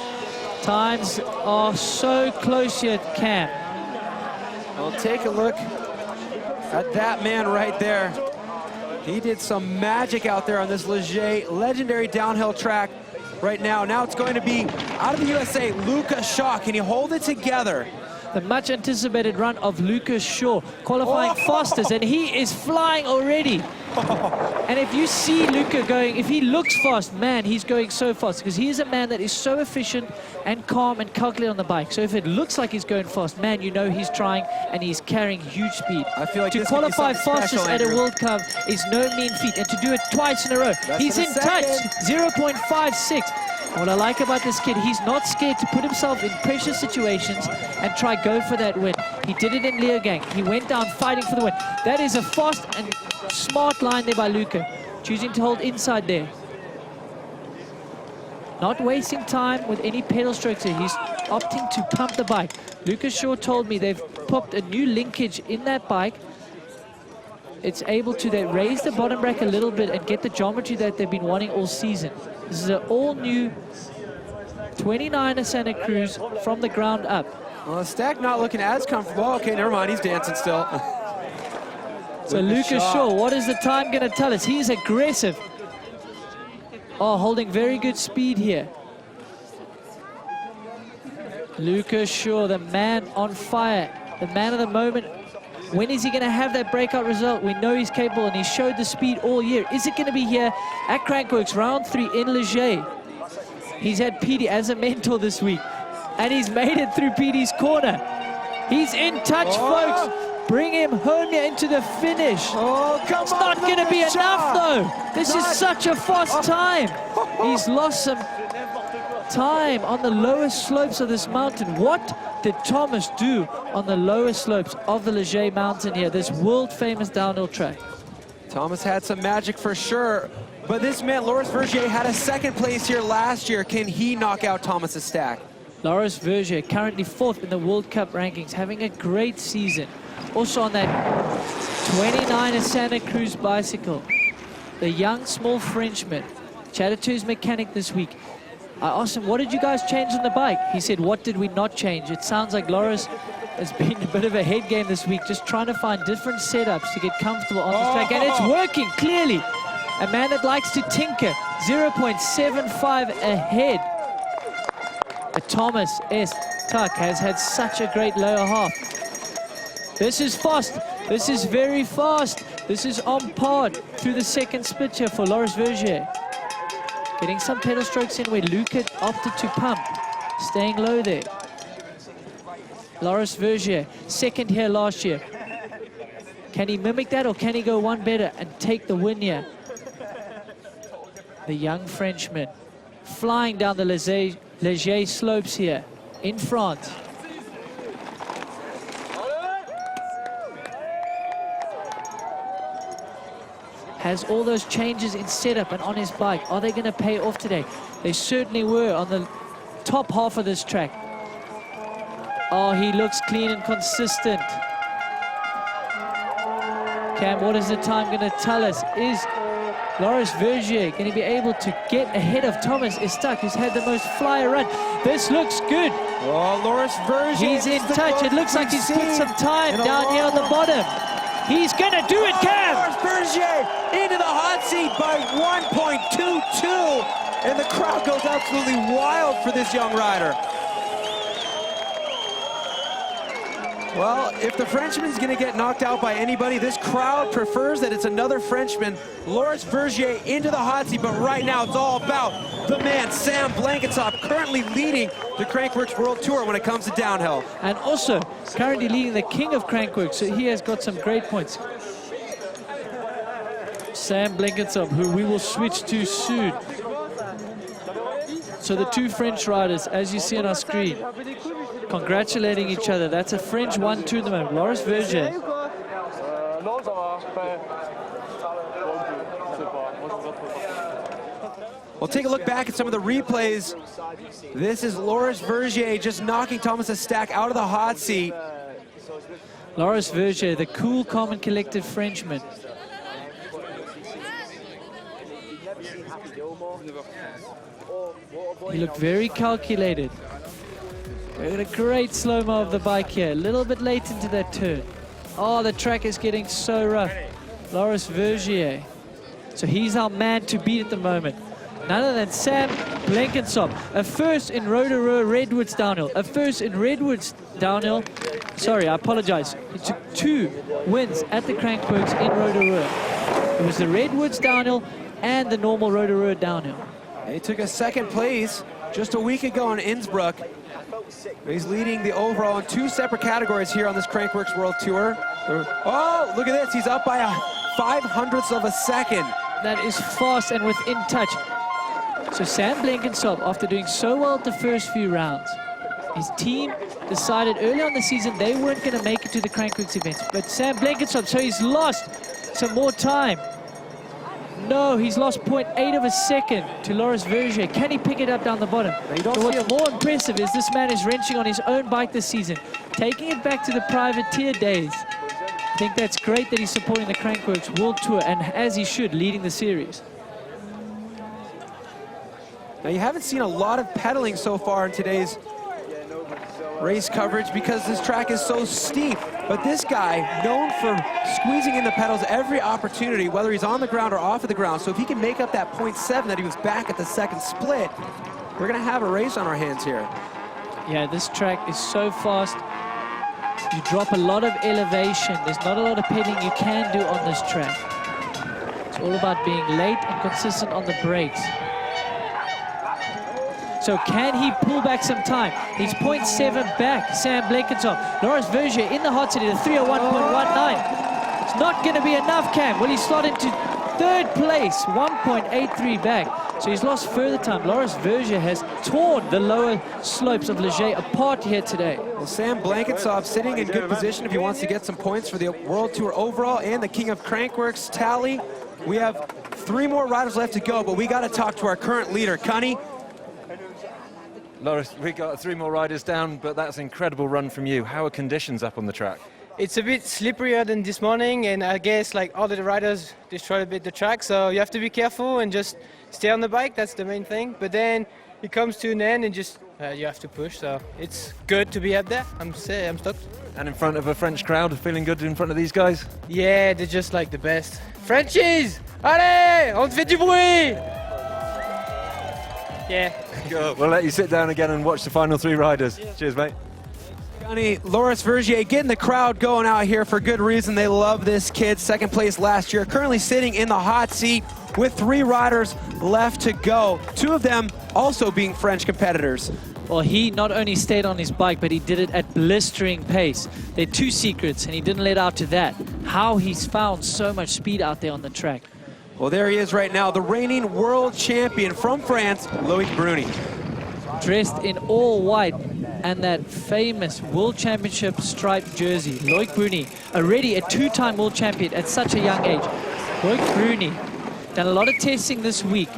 Times are so close here, Cam. Well, take a look at that man right there. He did some magic out there on this Les Gets legendary downhill track. right now. Now it's going to be out of the USA, Luca Shaw. Can he hold it together? The much anticipated run of Lucas Shaw, qualifying fastest, and he is flying already. And if you see Luca going, if he looks fast, man, he's going so fast, because he is a man that is so efficient and calm and calculated on the bike. So if it looks like he's going fast, man, you know he's trying and he's carrying huge speed. I feel like to this could be qualify something fastest special, at a Andrew. World Cup is no mean feat, and to do it twice in a row, he's in touch, 0.56. What I like about this kid, he's not scared to put himself in pressure situations and try go for that win. He did it in Leogang. He went down fighting for the win. That is a fast and smart line there by Luca, choosing to hold inside there. Not wasting time with any pedal strokes here. He's opting to pump the bike. Lucas Shaw told me they've popped a new linkage in that bike. It's able to then raise the bottom bracket a little bit and get the geometry that they've been wanting all season. This is an all-new 29er Santa Cruz from the ground up. Well, Stack not looking as comfortable. Okay, never mind, he's dancing still. So Lucas Shaw, what is the time going to tell us? He's aggressive. Oh, holding very good speed here. Lucas Shaw, the man on fire, the man of the moment. When is he going to have that breakout result? We know he's capable, and he showed the speed all year. Is it going to be here at Crankworx, round 3 in Leger? He's had PD as a mentor this week, and he's made it through PD's corner. He's in touch, folks. Bring him home here into the finish. It's not going to be enough, though. This is such a fast time. He's lost some time on the lowest slopes of this mountain. What did Thomas do on the lowest slopes of the Leger mountain here, this world-famous downhill track? Thomas had some magic for sure, but this man, Loris Vergier, had a second place here last year. Can he knock out Thomas's Stack? Loris Vergier, currently 4th in the World Cup rankings, having a great season. Also on that 29er Santa Cruz bicycle, the young, small Frenchman. Chatted to his mechanic this week. I asked him, what did you guys change on the bike? He said, what did we not change? It sounds like Loris has been a bit of a head game this week, just trying to find different setups to get comfortable on this track. And it's working, clearly. A man that likes to tinker, 0.75 ahead. But Thomas S. Tuck has had such a great lower half. This is fast. This is very fast. This is on par through the second split here for Loris Vergier. Getting some pedal strokes in where Luca opted to pump. Staying low there. Loris Vergier, 2nd here last year. Can he mimic that, or can he go one better and take the win here? The young Frenchman flying down the Leger slopes here in France. Has all those changes in setup and on his bike. Are they going to pay off today? They certainly were on the top half of this track. Oh, he looks clean and consistent. Cam, what is the time going to tell us? Is Loris Vergier going to be able to get ahead of Thomas Estak, who's had the most flyer run? This looks good. Oh, Loris Vergier. He's in touch. It looks like he's put some time down here on the bottom. He's going to do it, Cam! Loris Vergier into the hot seat by 1.22. And the crowd goes absolutely wild for this young rider. Well, if the Frenchman's going to get knocked out by anybody, this crowd prefers that it's another Frenchman. Loris Vergier into the hot seat, but right now it's all about the man, Sam Blankensop, currently leading the Crankworx World Tour when it comes to downhill. And also currently leading the king of Crankworx, so he has got some great points. Sam Blankensop, who we will switch to soon. So the two French riders, as you see on our screen, congratulating each other. That's a French 1-2 at the moment. Loris Vergier. We'll take a look back at some of the replays. This is Loris Vergier just knocking Thomas Estak out of the hot seat. Loris Vergier, the cool, calm, and collected Frenchman. He looked very calculated. We got a great slow-mo of the bike here. A little bit late into that turn. Oh, the track is getting so rough. Loris Vergier. So he's our man to beat at the moment. None other than Sam Blenkinsop, a first in Rotorua Redwoods downhill, a first in Redwoods downhill. Sorry, I apologize. He took 2 wins at the Crankworx in Rotorua. It was the Redwoods downhill and the normal Rotorua downhill. He took a 2nd place just a week ago in Innsbruck. He's leading the overall in 2 separate categories here on this Crankworx World Tour. Oh, look at this. He's up by a 0.05 of a second. That is fast and within touch. So Sam Blenkinsop, after doing so well at the first few rounds, his team decided early on the season they weren't going to make it to the Crankworx events. But Sam Blenkinsop, so he's lost some more time. No, he's lost 0.8 of a second to Loris Vergier. Can he pick it up down the bottom? So what's more impressive is this man is wrenching on his own bike this season, taking it back to the privateer days. I think that's great that he's supporting the Crankworx World Tour, and as he should, leading the series. Now, you haven't seen a lot of pedaling so far in today's race coverage because this track is so steep. But this guy, known for squeezing in the pedals every opportunity, whether he's on the ground or off of the ground. So if he can make up that 0.7 that he was back at the 2nd split, we're going to have a race on our hands here. Yeah, this track is so fast. You drop a lot of elevation. There's not a lot of pedaling you can do on this track. It's all about being late and consistent on the brakes. So can he pull back some time? He's 0.7 back, Sam Blenkinsop. Loris Vergier in the hot seat at a 301.19. It's not going to be enough, Cam. Will he slot into 3rd place, 1.83 back. So he's lost further time. Loris Vergier has torn the lower slopes of Leger apart here today. Well, Sam Blenkinsop sitting in good position if he wants to get some points for the World Tour overall and the King of Crankworx tally. We have 3 more riders left to go, but we got to talk to our current leader, Cunny. Loris, we got 3 more riders down, but that's an incredible run from you. How are conditions up on the track? It's a bit slipperier than this morning, and I guess like all the riders destroyed a bit the track, so you have to be careful and just stay on the bike. That's the main thing. But then it comes to an end and just you have to push, so it's good to be up there. I'm stoked. And in front of a French crowd, feeling good in front of these guys? Yeah, they're just like the best. Frenchies! Allez! On fait du bruit! Yeah. Cool. We'll let you sit down again and watch the final 3 riders. Yeah. Cheers, mate. Loris Vergier getting the crowd going out here for good reason. They love this kid. 2nd place last year. Currently sitting in the hot seat with 3 riders left to go. 2 of them also being French competitors. Well, he not only stayed on his bike, but he did it at blistering pace. There are 2 secrets, and he didn't let out to that. How he's found so much speed out there on the track. Well, there he is right now, the reigning world champion from France, Loic Bruni. Dressed in all white and that famous World Championship striped jersey. Loic Bruni, already a 2-time world champion at such a young age. Loic Bruni, done a lot of testing this week.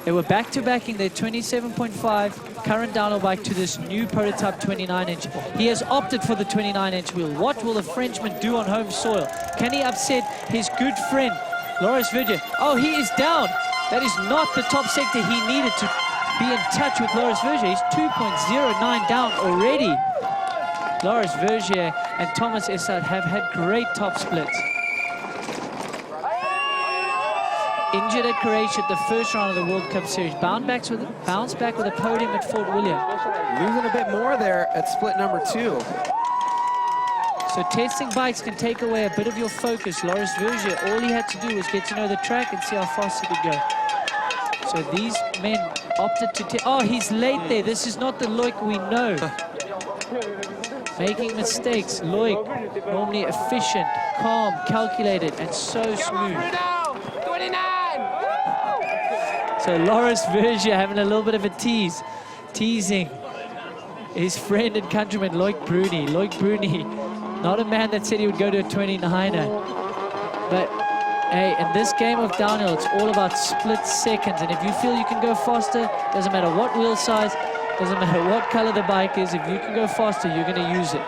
They were back-to-backing their 27.5 current downhill bike to this new prototype 29-inch. He has opted for the 29-inch wheel. What will the Frenchman do on home soil? Can he upset his good friend, Loris Vergier? Oh, he is down. That is not the top sector he needed to be in touch with Loris Vergier. He's 2.09 down already. Loris Vergier and Thomas Essard have had great top splits. Injured at Croatia at the first round of the World Cup Series. Bounced back with a podium at Fort William. Losing a bit more there at split number 2. So testing bikes can take away a bit of your focus. Loris Vergier, all he had to do was get to know the track and see how fast he could go. So these men opted to oh, he's late there. This is not the Loic we know. Making mistakes. Loic, normally efficient, calm, calculated, and so smooth. So Loris Vergier having a little bit of a teasing his friend and countryman Loic Bruni. Loic Bruni, not a man that said he would go to a 29er. But hey, in this game of downhill, it's all about split seconds. And if you feel you can go faster, doesn't matter what wheel size, doesn't matter what color the bike is, if you can go faster, you're going to use it.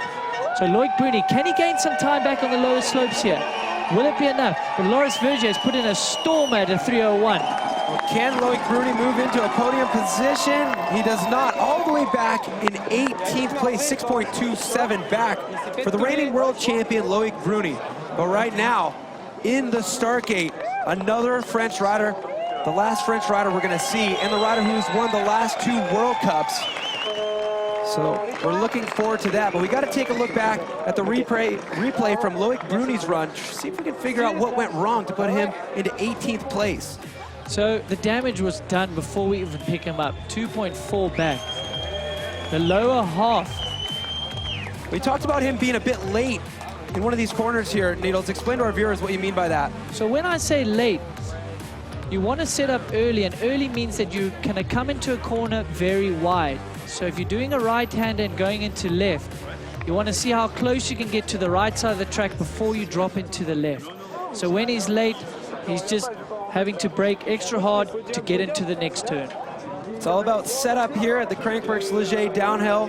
So Loic Bruni, can he gain some time back on the lower slopes here? Will it be enough? But Loris Vergier has put in a stormer at a 301. Well, can Loic Bruni move into a podium position? He does not. All the way back in 18th place, 6.27 back for the reigning world champion, Loic Bruni. But right now, in the start gate, another French rider the last French rider we're going to see, and the rider who's won the last 2 World Cups. So we're looking forward to that, but we got to take a look back at the replay from Loic Bruni's run, see if we can figure out what went wrong to put him into 18th place. So the damage was done before we even pick him up. 2.4 back. The lower half. We talked about him being a bit late in one of these corners here. Needles, explain to our viewers what you mean by that. So when I say late, you want to set up early, and early means that you're going to come into a corner very wide. So if you're doing a right-hander and going into left, you want to see how close you can get to the right side of the track before you drop into the left. So when he's late, he's just having to brake extra hard to get into the next turn. It's all about setup here at the Crankworx Les Gets Downhill.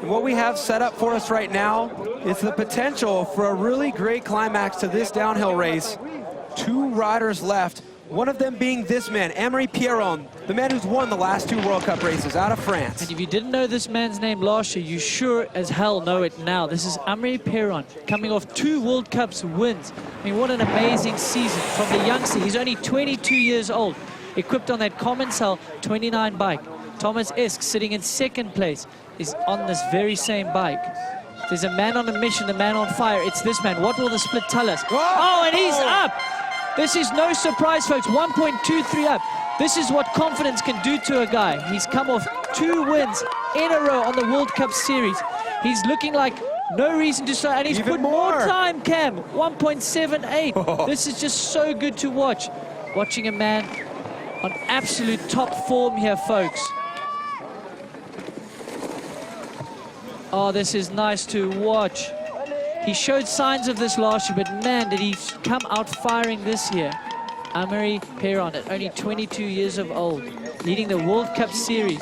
And what we have set up for us right now is the potential for a really great climax to this downhill race. 2 riders left, one of them being this man, Amaury Pierron, the man who's won the last 2 World Cup races out of France. And if you didn't know this man's name last year, you sure as hell know it now. This is Amaury Pierron, coming off 2 World Cups wins. I mean, what an amazing season from the youngster. He's only 22 years old, equipped on that Commencal 29 bike. Thomas Esk, sitting in 2nd place, is on this very same bike. There's a man on a mission, a man on fire. It's this man. What will the split tell us? Oh, and he's up! This is no surprise, folks. 1.23 up. This is what confidence can do to a guy. He's come off 2 wins in a row on the World Cup Series. He's looking like no reason to start, and he's put more time, Cam. 1.78. This is just so good to watch. Watching a man on absolute top form here, folks. Oh, this is nice to watch. He showed signs of this last year, but man, did he come out firing this year. Amaury Pierron, at only 22 years of old, leading the World Cup Series.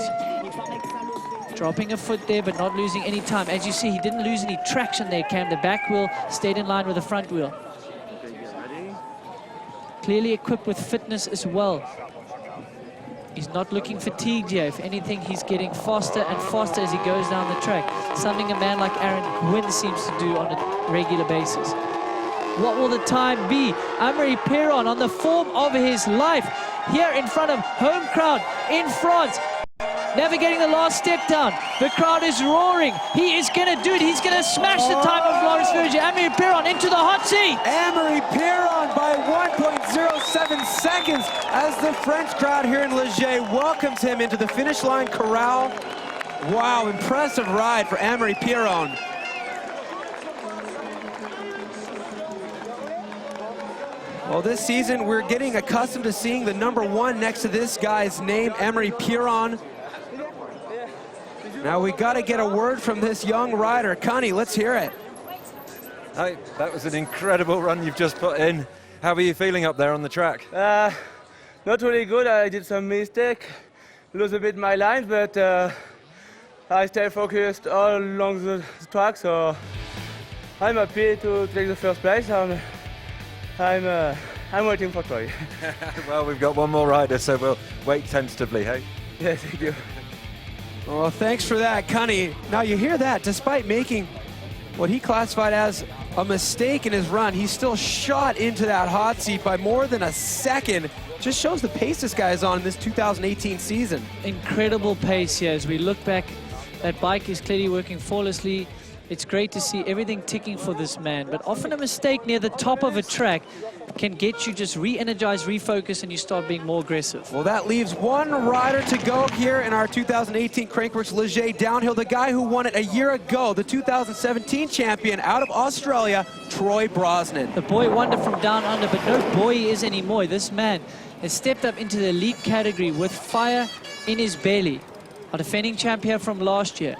Dropping a foot there, but not losing any time. As you see, he didn't lose any traction there, Cam. The back wheel stayed in line with the front wheel. Clearly equipped with fitness as well. He's not looking fatigued here. If anything, he's getting faster and faster as he goes down the track. Something a man like Aaron Gwynn seems to do on a regular basis. What will the time be? Amaury Pierron on the form of his life. Here in front of home crowd in France. Navigating the last step down. The crowd is roaring. He is going to do it. He's going to smash the time of Lawrence Verger. Amaury Pierron into the hot seat. Amaury Pierron by 1.07 seconds as the French crowd here in Les Gets welcomes him into the finish line corral. Wow, impressive ride for Amaury Pierron. Well, this season we're getting accustomed to seeing the #1 next to this guy's name, Amaury Pierron. Now we got to get a word from this young rider. Connie, let's hear it. Hey, that was an incredible run you've just put in. How are you feeling up there on the track? Not really good. I did some mistake, lose a bit my line, but I stay focused all along the track, so I'm happy to take the first place. I'm waiting for Troy. Well, we've got one more rider, so we'll wait tentatively, hey? Yes, thank you. Well, thanks for that, Connie. Now you hear that, despite making what he classified as a mistake in his run, he still shot into that hot seat by more than a second. Just shows the pace this guy is on in this 2018 season. Incredible pace here as we look back. That bike is clearly working flawlessly. It's great to see everything ticking for this man, but often a mistake near the top of a track can get you just re-energized, refocus, and you start being more aggressive. Well, that leaves one rider to go here in our 2018 Crankworx Les Gets Downhill, the guy who won it a year ago, the 2017 champion out of Australia, Troy Brosnan. The boy wonder from down under, but no boy he is anymore. This man has stepped up into the elite category with fire in his belly. Our defending champion from last year,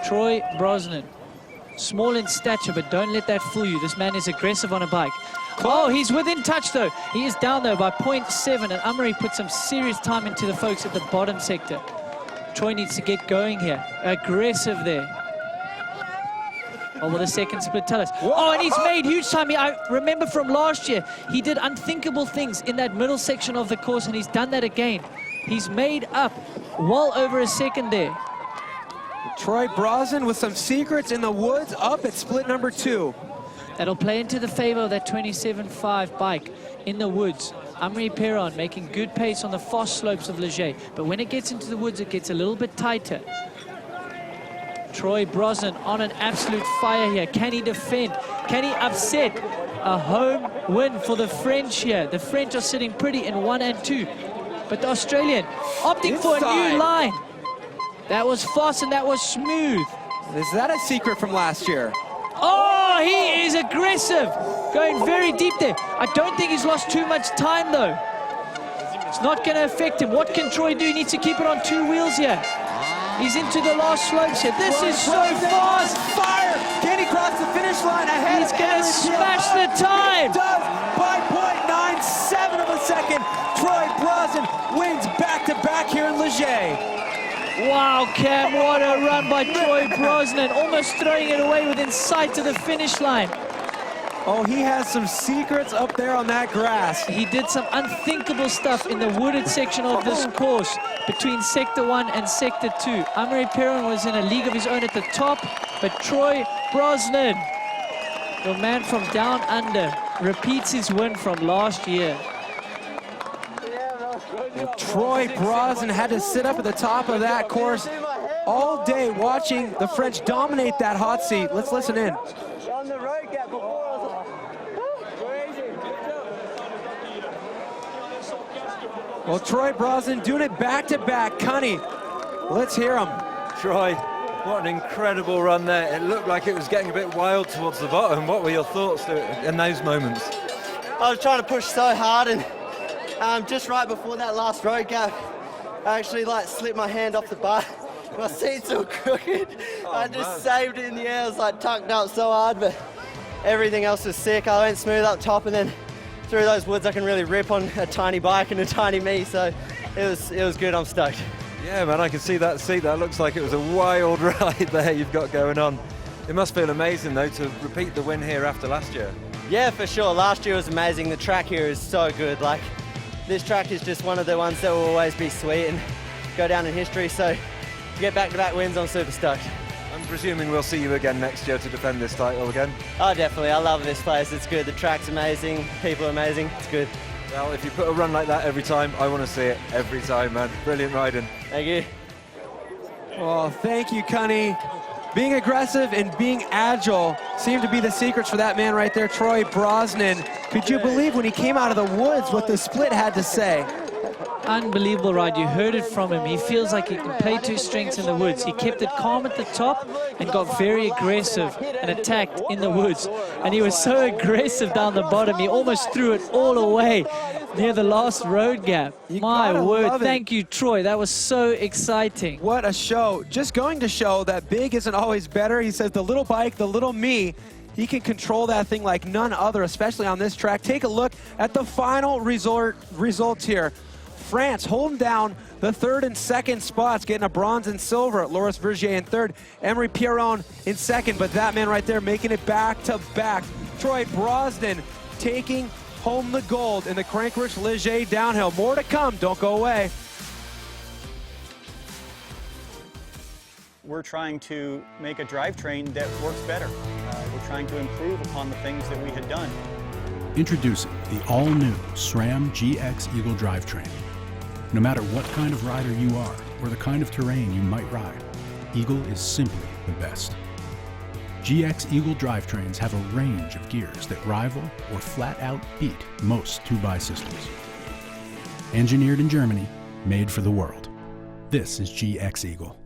Troy Brosnan. Small in stature, but don't let that fool you. This man is aggressive on a bike. Oh, he's within touch, though. He is down, though, by 0.7, and Amaury put some serious time into the folks at the bottom sector. Troy needs to get going here. Aggressive there. Oh, well, the second split tell us. Oh, and he's made huge time. I remember from last year, he did unthinkable things in that middle section of the course, and he's done that again. He's made up well over a second there. Troy Brosnan with some secrets in the woods up at split #2. That'll play into the favor of that 27.5 bike in the woods. Amaury Perron making good pace on the fast slopes of Les Gets, but when it gets into the woods, it gets a little bit tighter. Troy Brosnan on an absolute fire here. Can he defend? Can he upset? A home win for the French here. The French are sitting pretty in 1 and 2, but the Australian opting for a new line. That was fast and that was smooth. Is that a secret from last year? Oh, he is aggressive, going very deep there. I don't think he's lost too much time though. It's not going to affect him. What can Troy do? He needs to keep it on 2 wheels here. He's into the last slopes here. This is so fast. Fire! Can he cross the finish line ahead? He's going to smash the time. He does by 0.97 of a second. Troy Brosnan wins back-to-back here in Les Gets. Wow, Cam, what a run by Troy Brosnan, almost throwing it away within sight of the finish line. Oh, he has some secrets up there on that grass. He did some unthinkable stuff in the wooded section of this course between Sector 1 and Sector 2. Amaury Perron was in a league of his own at the top, but Troy Brosnan, the man from down under, repeats his win from last year. Well, Troy Brosnan had to sit up at the top of that course all day watching the French dominate that hot seat. Let's listen in. On the road gap before, I was crazy. Well, Troy Brosnan doing it back-to-back. Cunny, let's hear him. Troy, what an incredible run there. It looked like it was getting a bit wild towards the bottom. What were your thoughts in those moments? I was trying to push so hard, and just right before that last road gap, I actually slipped my hand off the bar. My seat's all crooked. I just saved it in the air. I was tucked up so hard, but everything else was sick. I went smooth up top, and then through those woods I can really rip on a tiny bike and a tiny me, so it was good. I'm stoked. Yeah, man, I can see that seat. That looks like it was a wild ride there you've got going on. It must feel amazing, though, to repeat the win here after last year. Yeah, for sure. Last year was amazing. The track here is so good. This track is just one of the ones that will always be sweet and go down in history, so to get back-to-back wins, I'm super stoked. I'm presuming we'll see you again next year to defend this title again? Oh, definitely. I love this place. It's good. The track's amazing. People are amazing. It's good. Well, if you put a run like that every time, I want to see it every time, man. Brilliant riding. Thank you. Well, thank you, Cunny. Being aggressive and being agile seem to be the secrets for that man right there, Troy Brosnan. Could you believe when he came out of the woods what the split had to say? Unbelievable ride. You heard it from him. He feels like he can play to his strengths in the woods. He kept it calm at the top and got very aggressive and attacked in the woods. And he was so aggressive down the bottom, he almost threw it all away near the last road gap. My word, thank you, Troy. That was so exciting. What a show. Just going to show that big isn't always better. He says the little bike, the little me, he can control that thing like none other, especially on this track. Take a look at the final results here. France holding down the 3rd and 2nd spots, getting a bronze and silver. Loris Vergier in 3rd, Amaury Perron in 2nd, but that man right there making it back-to-back. Troy Brosnan taking home the gold in the Crankworx Les Gets Downhill. More to come, don't go away. We're trying to make a drivetrain that works better. We're trying to improve upon the things that we had done. Introducing the all-new SRAM GX Eagle drivetrain. No matter what kind of rider you are or the kind of terrain you might ride, Eagle is simply the best. GX Eagle drivetrains have a range of gears that rival or flat out beat most 2x systems. Engineered in Germany, made for the world. This is GX Eagle.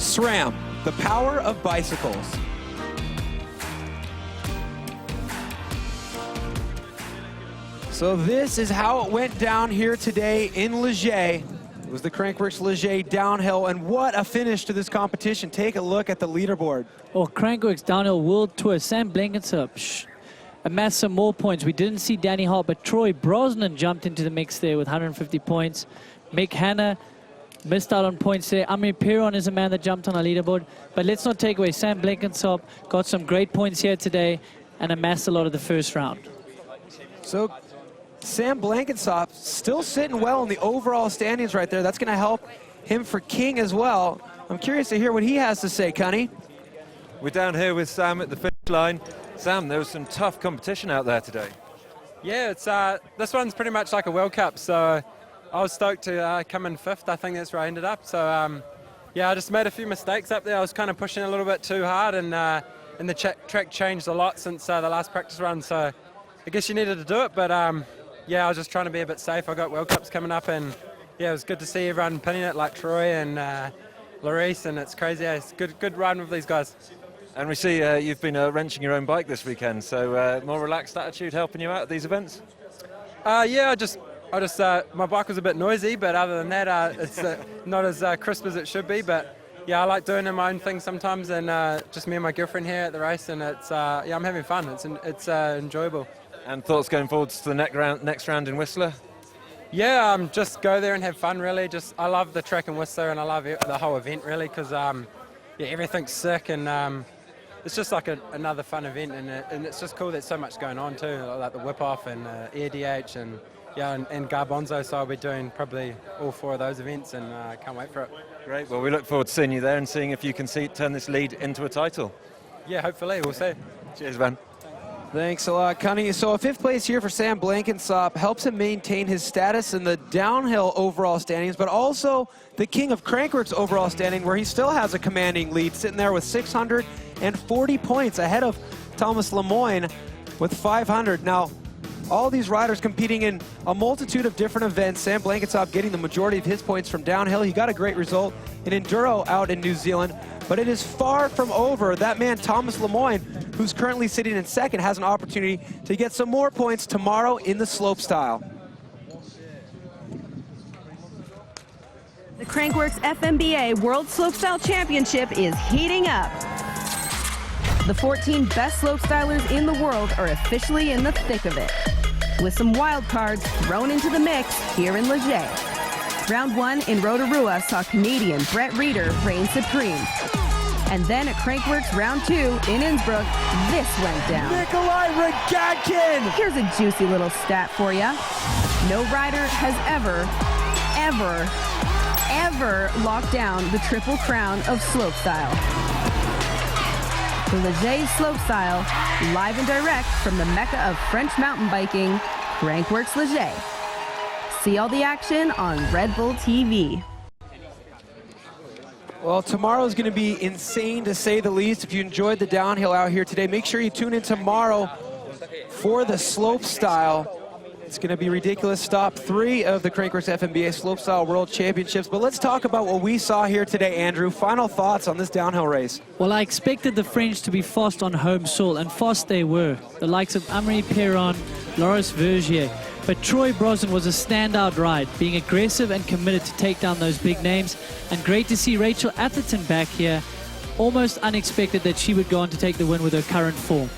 SRAM, the power of bicycles. So this is how it went down here today in Les Gets. It was the Crankworx Les Gets Downhill, and what a finish to this competition. Take a look at the leaderboard. Oh, Crankworx Downhill World Tour. Sam Blenkinsop amassed some more points. We didn't see Danny Hart, but Troy Brosnan jumped into the mix there with 150 points. Mick Hanna missed out on points there. Amir Piron is a man that jumped on our leaderboard. But let's not take away. Sam Blenkinsop got some great points here today and amassed a lot of the first round. So Sam Blenkinsop still sitting well in the overall standings right there. That's going to help him for King as well. I'm curious to hear what he has to say, Cunny. We're down here with Sam at the finish line. Sam, there was some tough competition out there today. Yeah, it's this one's pretty much like a World Cup, so I was stoked to come in 5th. I think that's where I ended up. So yeah, I just made a few mistakes up there. I was kind of pushing a little bit too hard, and the track changed a lot since the last practice run, so I guess you needed to do it, but yeah, I was just trying to be a bit safe. I got World Cups coming up, and yeah, it was good to see everyone pinning it like Troy and Larice, and it's crazy. It's good riding with these guys. And we see you've been wrenching your own bike this weekend, so more relaxed attitude helping you out at these events? Yeah, I just my bike was a bit noisy, but other than that, it's not as crisp as it should be. But yeah, I like doing my own thing sometimes, and just me and my girlfriend here at the race, and it's yeah, I'm having fun. It's enjoyable. And thoughts going forwards to the next round in Whistler? Yeah, just go there and have fun, really. I love the track in Whistler, and I love the whole event, really, because yeah, everything's sick, and it's just like another fun event, and it's just cool. There's so much going on too, like the whip off and Air DH, and yeah, and Garbanzo. So I'll be doing probably all 4 of those events, and I can't wait for it. Great. Well, we look forward to seeing you there and seeing if you can turn this lead into a title. Yeah, hopefully. We'll see. Cheers, man. Thanks a lot, Cunny. So a 5th place here for Sam Blenkinsop helps him maintain his status in the downhill overall standings, but also the king of Crankworx overall standing, where he still has a commanding lead, sitting there with 640 points ahead of Thomas Lemoyne with 500. Now, all these riders competing in a multitude of different events. Sam Blenkinsop getting the majority of his points from downhill. He got a great result in Enduro out in New Zealand, but it is far from over. That man, Thomas Lemoyne, who's currently sitting in 2nd, has an opportunity to get some more points tomorrow in the slopestyle. The Crankworx FMBA World Slopestyle Championship is heating up. The 14 best slopestylers in the world are officially in the thick of it, with some wild cards thrown into the mix here in Les Gets. Round 1 in Rotorua saw Canadian Brett Reeder reign supreme. And then at Crankworx Round 2 in Innsbruck, this went down. Nikolai Rogatkin! Here's a juicy little stat for you. No rider has ever locked down the Triple Crown of slopestyle. The Les Gets slopestyle, live and direct from the mecca of French mountain biking, Crankworx Les Gets. See all the action on Red Bull TV. Well, tomorrow's going to be insane, to say the least. If you enjoyed the downhill out here today, make sure you tune in tomorrow for the slopestyle. It's going to be ridiculous. Stop 3 of the Crankworx FMBA Slopestyle World Championships. But let's talk about what we saw here today, Andrew. Final thoughts on this downhill race. Well, I expected the French to be fast on home soil, and fast they were. The likes of Amaury Perron, Loris Vergier. But Troy Brosnan was a standout ride, being aggressive and committed to take down those big names. And great to see Rachel Atherton back here. Almost unexpected that she would go on to take the win with her current form.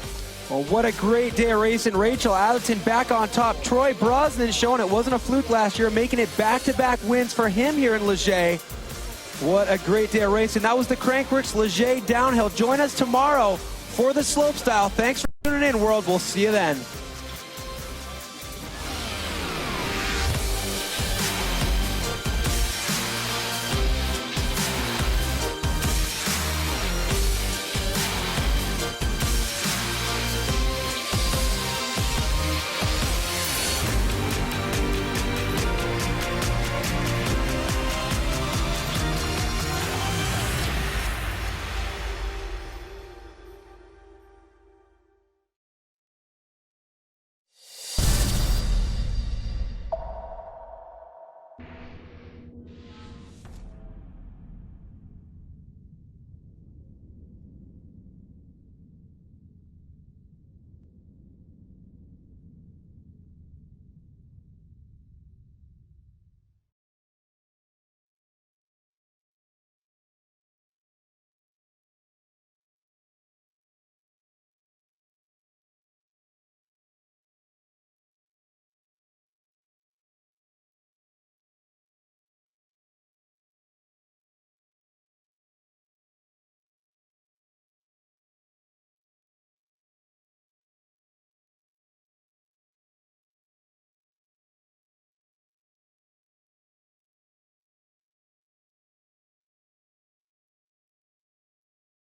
Well, what a great day of racing. Rachel Atherton back on top. Troy Brosnan showing it wasn't a fluke last year, making it back-to-back wins for him here in Les Gets. What a great day of racing. That was the Crankworx Les Gets Downhill. Join us tomorrow for the slopestyle. Thanks for tuning in, world. We'll see you then.